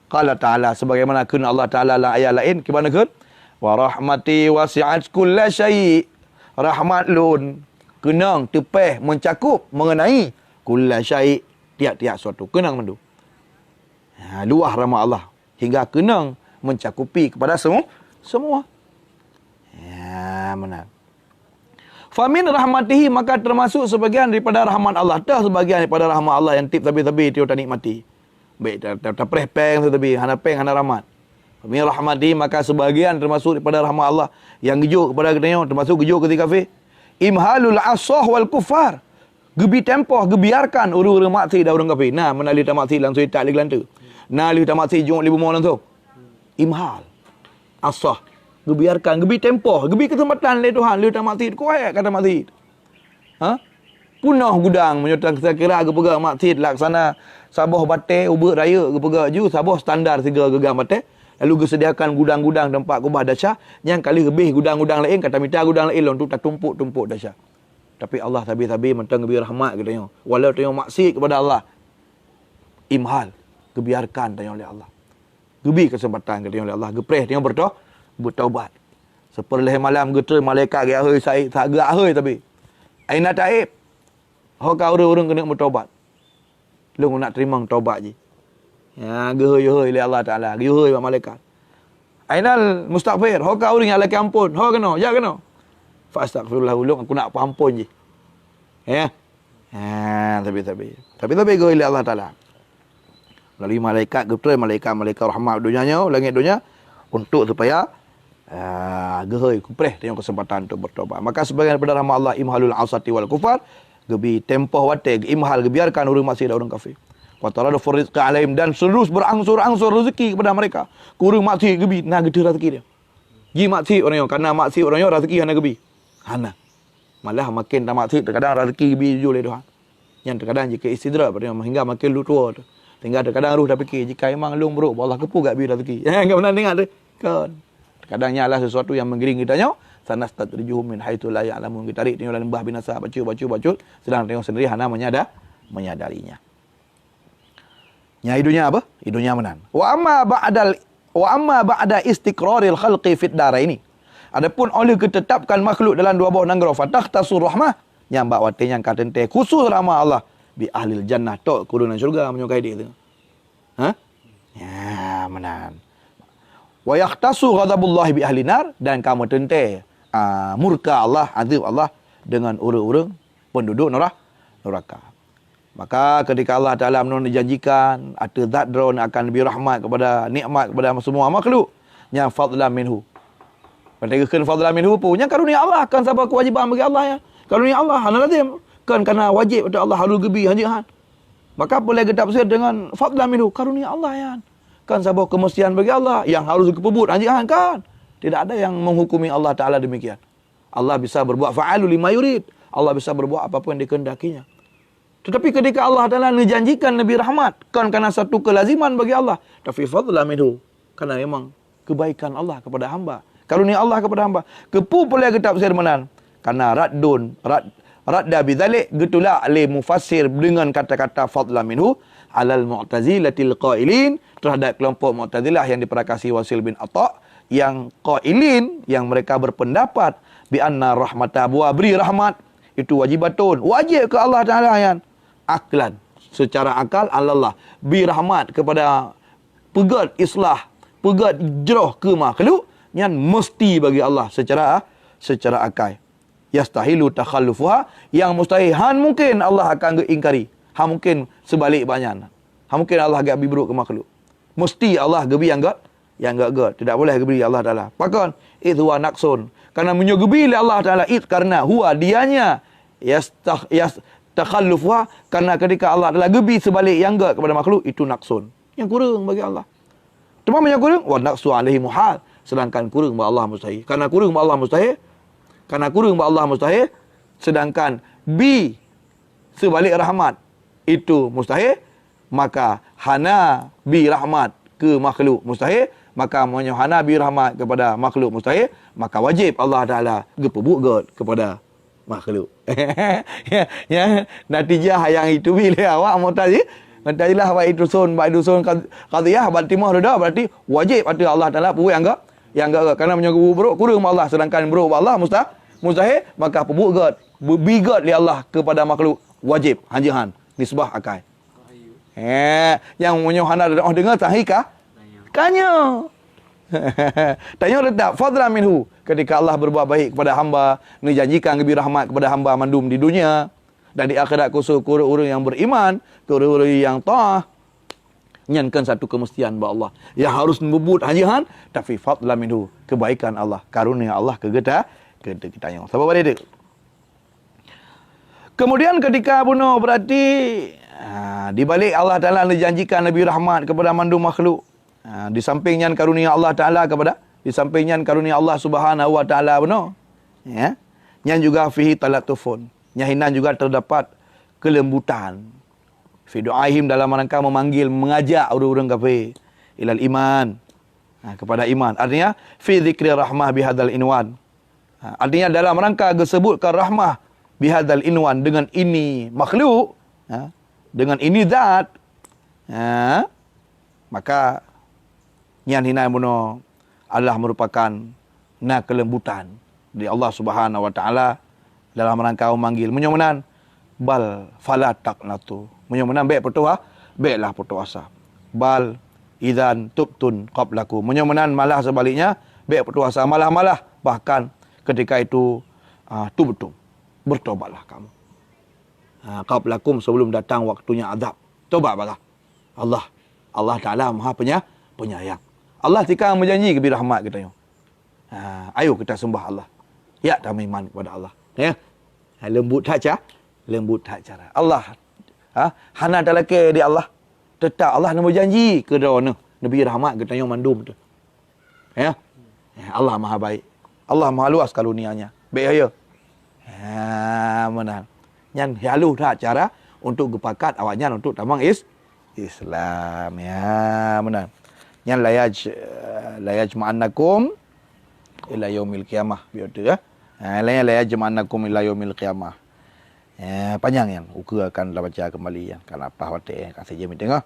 Qala ta'ala sebagaimana kena Allah Ta'ala dalam ayat lain gimana kan? Wa rahmati wasi'at kulla syai'. Rahmat lun kenang tepeh mencakup mengenai kulla syai', tiap-tiap suatu kenang mendu. Luah rahmat Allah hingga kenang mencakupi kepada semua. Ya, benar. Famin rahmatihi maka termasuk sebagian daripada rahmat Allah. Dah sebagian daripada rahmat Allah yang tip tapi dia tak nikmati. Baik, tak peng tapi hana peng hana rahmat. Famin rahmatihi maka sebagian termasuk daripada rahmat Allah yang gejuk kepada kita termasuk gejuk ketika kafir. Imhalul asah wal kufar. Gebi tempoh gebiarkan orang-orang maksiat dan orang kafir. Nah, menali tak maksiat langsung tak lagi lantu. Nah, li tak maksiat jom libu mau langsung. Imhal. Asah. Gebiarkan, gebi tempoh, gebi kesempatan oleh Tuhan. Liu tak maksiat, kuat kata maksiat. Punah gudang, menyertai saya kira ke pegang maksiat laksana sabah batai, ubah raya ke pegang ju, sabah standar tiga gegang batai. Lalu gesediakan gudang-gudang tempat kubah dasyah. Yang kali lebih gudang-gudang lain, kata minta gudang lain, untuk tak tumpuk-tumpuk dasyah. Tapi Allah tabi-tabi mentang gebi rahmat katanya. Walau tanya maksiat kepada Allah. Imhal, gebiarkan tanya oleh Allah. Gebi kesempatan katanya oleh Allah. Gepreh tanya bertaubat. Seperleh malam geter malaikat ge ahoi sai tak gerak ahoi tapi. Aina taib. Hok orang-orang kena bertaubat. Lu nak terima taubat je. Ya gehoi oleh Allah Taala. Gehoi wa malaikat. Ainal mustaghfir. Hok orang yang laki ampun. Hok kena, ya kena. Fastaghfirullah ulung aku nak ampun je. Ya. Tapi gehoi oleh Allah Taala. Melalui malaikat geter malaikat rahmat dunianya, langit dunia untuk supaya gehoi kupreh tengok kesempatan untuk bertobat. Maka sebagian daripada rahmat Allah imhalul asati wal kufar, gebi tempoh wate imhal gebiarkan orang masih dan orang kafir. Wa taradu rizqa alaihim dan terus berangsur-angsur rezeki kepada mereka. Kurang maksi gebi nah gede rezeki dia. Gi maksi orang yang karena maksi orang yang rezeki hana gebi. Hana. Malah makin tak maksi terkadang rezeki gebi ju oleh Tuhan. Yang terkadang jika istidrak hingga makin lu tua tu. Tinggal terkadang ruh dah fikir jika memang lu buruk Allah kepu gak bi rezeki. Enggak pernah dengar tu. Kan. Kadangnya adalah sesuatu yang menggiring kita nyo. Sanastadrijuhum min haitsu la ya'lamun. Kita tarik tengok dalam lembah binasa bacu. Sedang tengok sendiri hana menyadarinya. Nya hidunya apa? Hidunya menan. Wa amma ba'da istiqraril khalqi fid daraini. Adapun oleh ketetapkan makhluk dalam dua buah negara fatahtasur rahmah yang bak wate yang katente khusus rahmah Allah bi ahlil jannah tok kudunan syurga menyukai dia tu. Ya, menan. Wa yahtasu ghadabullahi bi ahli nar dan kamu tente murka Allah, azab Allah dengan orang-orang penduduk neraka. Maka ketika Allah Taala menjanjikan ada zat drone akan lebih rahmat kepada nikmat kepada semua makhluk yang fadlan minhu. Ketika fadlan minhu punya karunia Allah kan sebab kewajiban bagi Allah ya. Karunia Allah hana lazim kan karena wajib untuk Allah harus gebi hanjihan. Maka boleh kita tafsir dengan fadlan minhu karunia Allah ya. Kan sebuah kemestian bagi Allah yang harus kepebut anjian kan. Tidak ada yang menghukumi Allah Ta'ala demikian. Allah bisa berbuat fa'alu lima yurid. Allah bisa berbuat apapun yang dikehendakinya. Tetapi ketika Allah Ta'ala menjanjikan lebih rahmat. Kan karena satu kelaziman bagi Allah. Tapi fadla minhu. Karena memang kebaikan Allah kepada hamba. Karunia Allah kepada hamba. Kepu boleh kita tafsir menan. Karena radda bidzalik getulah ali mufassir dengan kata-kata fadla minhu alal mu'tazilatil qailin terhadap kelompok Mu'tazilah yang diperakasi Wasil bin Atha yang qailin yang mereka berpendapat bi anna rahmata wa beri rahmat itu wajibatun wajib ke Allah Taala yang aklan secara akal Allah bi rahmat kepada pegat islah pegat jroh ke makhluk yang mesti bagi Allah secara akal yastahilu takhallufuha yang mustahihan mungkin Allah akan ingkari mungkin sebalik banyak. Mungkin Allah agak bibruk ke makhluk. Mesti Allah gebi yang enggak. Tidak boleh gebi Allah Taala. Pakon itu huwa naqsun. Karena menyogebi Allah Taala karena huwa dianya takhallufuha, karena ketika Allah Taala gebi sebalik yang enggak kepada makhluk itu naqsun. Yang kurang bagi Allah. Cuma yang kurang wa naqsu alaihi muhal. Sedangkan kurang bagi Allah mustahil. Karena kurang bagi Allah mustahil, sedangkan bi sebalik rahmat itu mustahil, maka hana bi rahmat ke makhluk mustahil, maka hana bi rahmat kepada makhluk mustahil, maka wajib Allah Taala gepebuk kepada makhluk. ya, natijah yang itu bila awak mutajilah wa idusun qadiyah baltimah dah, berarti wajib ada Allah Taala pebuk yang enggak kerana menyogu buruk kurang Allah, sedangkan buruk Allah mustahil, maka pebuk bigat li Allah kepada makhluk wajib hanjihan nisbah akai. Yang menyohana dah dengar tahikah? Kanya. Tanya letak fadlan minhu, ketika Allah berbuat baik kepada hamba, menjanjikan lebih rahmat kepada hamba mandum di dunia dan di akhirat khusus orang-orang yang beriman, orang-orang yang taat. Nyankan satu kemestian ba Allah yang harus membubut hanjihan, tapi fadlan minhu, kebaikan Allah, karunia Allah ke kita tanya. Sebab ada dia. Kemudian ketika bunuh berarti di balik Allah Taala menjanjikan lebih rahmat kepada mandum makhluk. Di sampingnya karunia Allah Taala di sampingnya karunia Allah Subhanahu wa taala benar. Ya. Yang juga fihi talatufun. Nyahinan juga terdapat kelembutan. Fi du'aihim dalam rangka mengajak orang-orang kafir ilal iman. Kepada iman. Artinya fi dzikri rahmah bihadzal inwan. Artinya dalam rangka disebutkan rahmah bihadzal inwan, dengan ini makhluk, dengan ini zat, maka yang hinai bunuh Allah merupakan kelembutan dari Allah Subhanahu wa taala dalam rangka memanggil menyomenan bal fala taqnatu, menyomenan baiklah putus asa, bal idzan tubtun qablaku, menyomenan malah sebaliknya baik putus asa, malah bahkan ketika itu tubtum, bertobatlah kamu. Qablakum, sebelum datang waktunya azab. Tobatlah. Allah Taala Maha Penyayang. Allah tika menjanji kebi rahmat kita. Ayo kita sembah Allah. Ya, kami iman kepada Allah. Ya. Lembut tak cara. Allah hana dalake di Allah. Tetap Allah nak berjanji ke dona nabi rahmat kita yang mandum tu. Ya. Allah Maha baik. Allah Maha luas karunianya. Baik ya. Benar. Yang halu tak cara untuk gepakat awaknya untuk tamang Islam. Ya, benar. Yang layaj ma'annakum ila yaumil qiyamah. Biar tu ya. Layaj ma'annakum ila yaumil qiyamah. Panjang yang ukur akan baca kembali yang kalau apa watik kasih je tengok.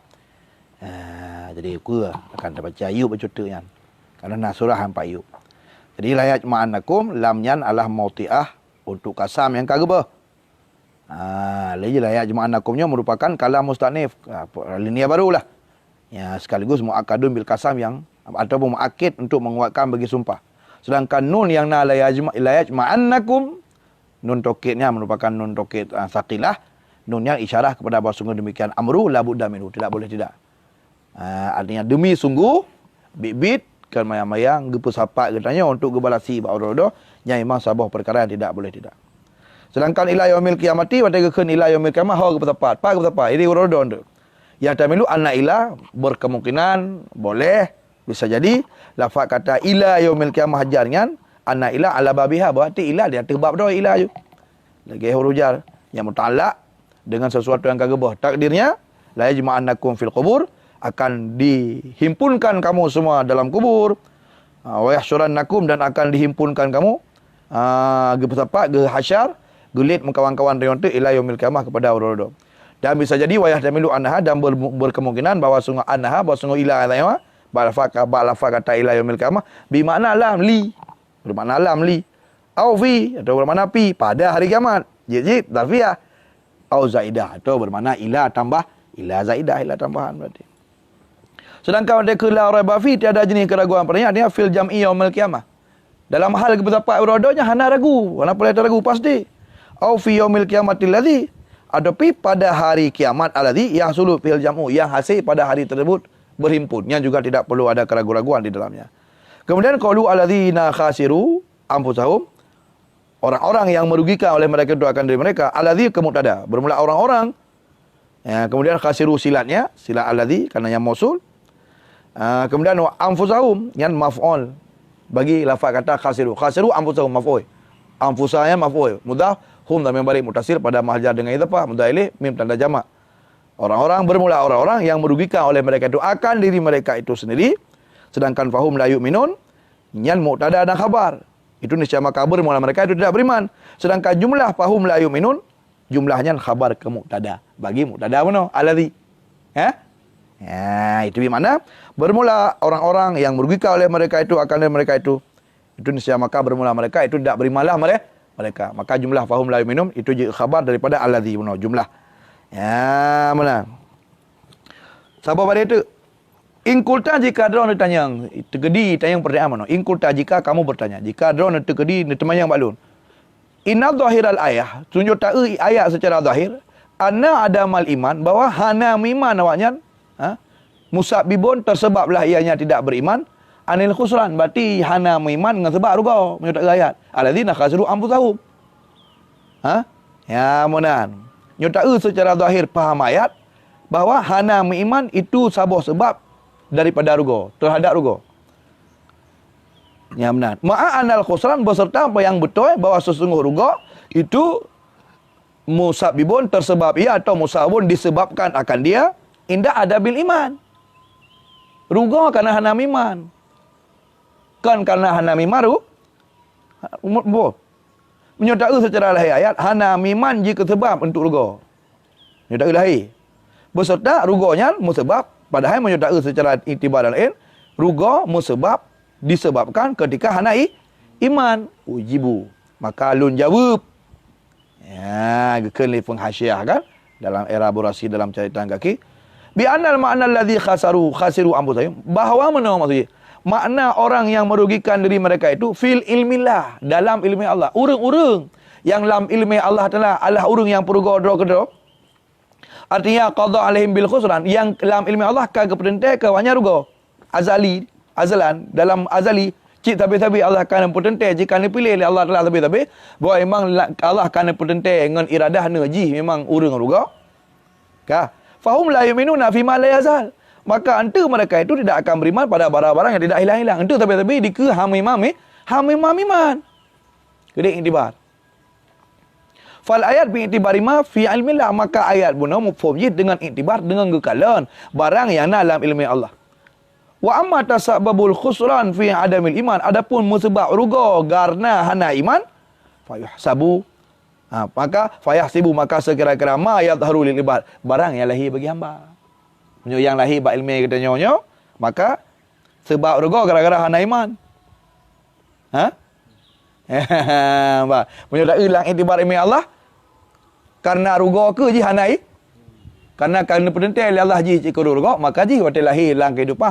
Jadi ukur akan baca ayub baca yang. Karena surah 4 ayub. Jadi layaj ma'annakum lam yan alah mautiah untuk kasam yang kageba. Lagi layaj ma'annakumnya merupakan kalam mustanif. Linia barulah. Ya, sekaligus muakkadun bil kasam yang ataupun muakkid untuk menguatkan bagi sumpah. Sedangkan nun yang layaj ma'annakum, nun tokidnya merupakan nun tokid saqilah, nun yang isyarah kepada bahawa sungguh demikian amru la budda minhu, tidak boleh tidak. Artinya demi sungguh bibit kan mayang-mayang gepu sapat katanya untuk gebalasi ba'udodo yang memang sabah perkara yang tidak boleh tidak. Sedangkan ila yaumil qiyamati wa tagakun ila yaumil qiyamah ha gepu sapat, ini urodo tu. Ya tamilu anna ila berkemungkinan boleh bisa jadi lafaz kata ila yaumil qiyamah hajarnya anna ila ala babiha, berarti ila dia terbab dah ila je. Lagi huruf jar yang muta'allaq dengan sesuatu yang kagabah. Takdirnya la yajma'annakum fil qubur, akan dihimpunkan kamu semua dalam kubur. Wa yahsyurannakum, dan akan dihimpunkan kamu ge tempat ge hasyar gelit kawan-kawan rion tu ila yaumil qiyamah kepada urodo. Dan bisa jadi wayah tamilu anha, dan berkemungkinan bahawa sungguh anha, bahawa sungguh ila alayha ba'lafa kata ila yaumil qiyamah bermakna lam li, bermakna lam li au fi, atau bermakna pi pada hari kiamat. Jadi darfiyah au zaidah, atau bermakna ila tambah ila zaidah, ila tambahan berarti. Sedangkan pada la raiba fi, tiada jenis keraguan padanya, artinya fil jam'i yaumil qiyamah. Dalam hal kependapat uradonya hana ragu, wala boleh ragu pasti. Au fi yaumil qiyamatil ladzi, Adapun pada hari kiamat alladzi yahsulu fil jam'u, yang hasil pada hari tersebut berhimpun, yang juga tidak perlu ada keraguan-raguan di dalamnya. Kemudian qalu alladzina khasiru anfusahum, orang-orang yang merugikan oleh mereka itu akan dari mereka. Alladzi ke mubtada, bermula orang-orang. Ya, kemudian khasiru silatnya, silat alladzi karena yang mausul. Kemudian anfusahum yang maf'ul bagi lafaz kata khasiru. Khasiru anfusahum maf'ul. Anfusanya maf'ul. Mudhaf hum dan membalik mutasil pada mahjar dengan idhafah, mudhaf ilaih mim tanda jamak. Orang-orang bermula orang-orang yang merugikan oleh mereka itu akan diri mereka itu sendiri. Sedangkan fahum la yu'minun yang mubtada dan khabar. Itu niscaya maka bermula mereka itu tidak beriman. Sedangkan jumlah fahum la yu'minun jumlahnya khabar ke mubtada. Bagi mubtada mana? Alladzi. Ya, itu di mana? Bermula orang-orang yang merugikan oleh mereka itu akan dari mereka itu. Itu niscaya maka bermula mereka itu tidak berimanlah mereka. Maka jumlah fahum la yu'minun itu juga khabar daripada alladzi mana jumlah. Ya, mana? Siapa pada itu? Ingkulta jika drone ditanya, tegedi tanya pertanyaan mana? Ingkulta jika kamu bertanya, jika drone tegedi ditanya balun. Inna zahiral ayah, tunjuk tak ayat secara zahir, anna adamal iman, bahwa hana iman awaknya, musabibun tersebablah ianya tidak beriman, anil khusran, berarti hana iman dengan sebab ruga, menyutak ayat. Alladzina khasiru anfusahum. Ya, monan. Nyutak secara zahir faham ayat bahwa hana iman itu sebab daripada ruga, terhadap ruga. Ya benar. Ma'a anal khusran beserta apa yang betul bahwa sesungguh ruga itu musabibun tersebab ia atau musabun disebabkan akan dia indah ada bil iman. Ruga karena hana iman. Kan karena hana iman menyutak secara lahir ayat hana iman jika sebab untuk ruga. Menyutak lahir. Beserta ruganya musabab, padahal menyutak secara iktibar lain ruga musabab disebabkan ketika hana iman. Ujibu. Maka alun jawab. Ya, gekeli penghasiah kan dalam elaborasi dalam cerita kaki. Bi anal ma'na allazi khasiru anfusahum, bahawa mana maksudnya? Makna orang yang merugikan diri mereka itu fil ilmillah, dalam ilmu Allah. Urang-urang yang dalam ilmu Allah Taala adalah urang yang peruga-peruga. Artinya qada alaihim bil khusran, yang dalam ilmu Allah kagak perintah kawannya ruga. Azalan dalam azali cik tapi Allah akan perintah jika dipilih oleh Allah Taala tapi bahwa memang Allah akan perintah dengan iradah naji memang urang ruga. Ka fahum la yu'minuna fi ma la yazal. Maka ante mereka itu tidak akan beriman pada barang-barang yang tidak hilang-hilang. Ante tapi di ke hamimam iman. Kedek iktibar. Fal ayat bi iktibar ma fi ilmillah, maka ayat guna mufhum dengan iktibar dengan gekalan barang yang dalam ilmu Allah. Wa amma tasababul khusran fi adamil iman, adapun musabab ruga karena hana iman, fayahsabu maka fayahsibu maka sekira-kira ma yadhharu lil ibad, barang yang lahir bagi hamba. Yang lahir bak ilmu kita nyonya, maka sebab ruga gara-gara hana iman. Menyudah hilang iktibar ilmu Allah karena ruga ke ji hana karena perintah Allah ji cikgu ruga, maka ji waktu lahir dalam kehidupan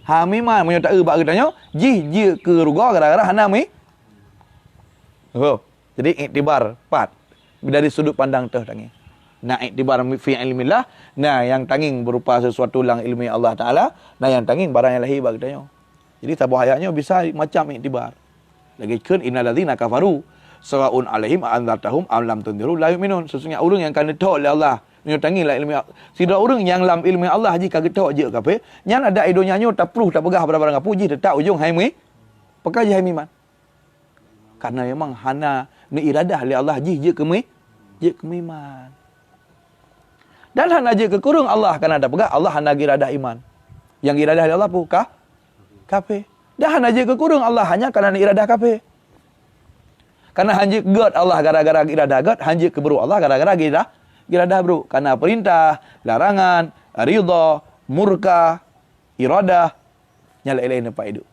hamiman menyudah bak kita nyonya ji ke ruga gara-gara hana jadi iktibar pat dari sudut pandang teh tangi. Nah iktibar fi ilmillah, nah yang tanging berupa sesuatu lang ilmi Allah Taala, nah yang tanging barang yang lahir bagi tanya. Jadi tabah ayatnya bisa macam iktibar. Lagi kan innalladzina kafaru sawaun alaihim anzartahum am lam tunziru la yu'minun. Sesungguhnya orang yang akan ditok oleh Allah, tangi lah ilmi. Sida orang yang lam ilmi Allah jika getok je kape, nyan ada idonya nyo tak perlu tak pegah barang-barang puji tetap ujung hai mi. Pakai je hai iman. Karena memang hana ni iradah oleh Allah je kemi iman. Dan hana je kekurung Allah kan ada pegah Allah hana iradah iman. Yang iradah Allah pun kafir. Dan hana je kekurung Allah hanya kerana iradah kafir. Karena hanya God Allah gara-gara iradah God, hanya keberu Allah gara-gara iradah bro. Karena perintah, larangan, ridha, murka, iradah nyala-nyala apa itu.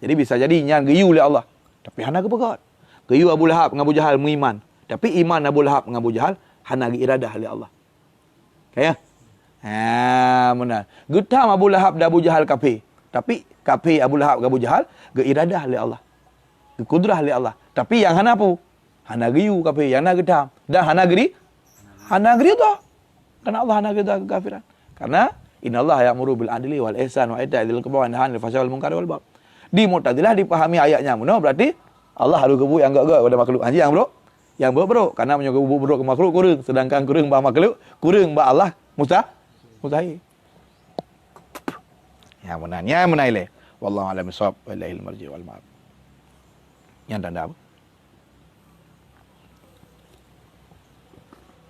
Jadi bisa jadi nyan geyu oleh Allah. Tapi hana ke God. Geyu Abu Lahab dengan Abu Jahal mengiman. Tapi iman Abu Lahab dengan Abu Jahal hana iradah oleh Allah. Kaya? Benar. Getam Abu Lahab dan Abu Jahal kafir. Tapi kafir Abu Lahab dan Abu Jahal iradah oleh Allah. Kudrah oleh Allah. Tapi yang hana apa? Hana geyu kafir, yang hana getam. Dan hana Hana gerita. Karena Allah hana gerita kekafiran. Karena innallaha ya'muru bil adli wal ihsan wa ita'i dzil qurba wa yanha 'anil fahsya'i wal munkari wal baghi. Di Mu'tazilah dipahami ayatnya mana berarti Allah harus gebuk yang enggak pada makhluk. Haji yang bro. Yang bro karena menyuruh gebuk bro ke makhluk kurang, sedangkan kurang bah makhluk, kurang bah Allah mustahil. Ya menanya menaile. Wallahu a'lam bishawab. Wallahil marji wal ma'ab. Yang tanda apa?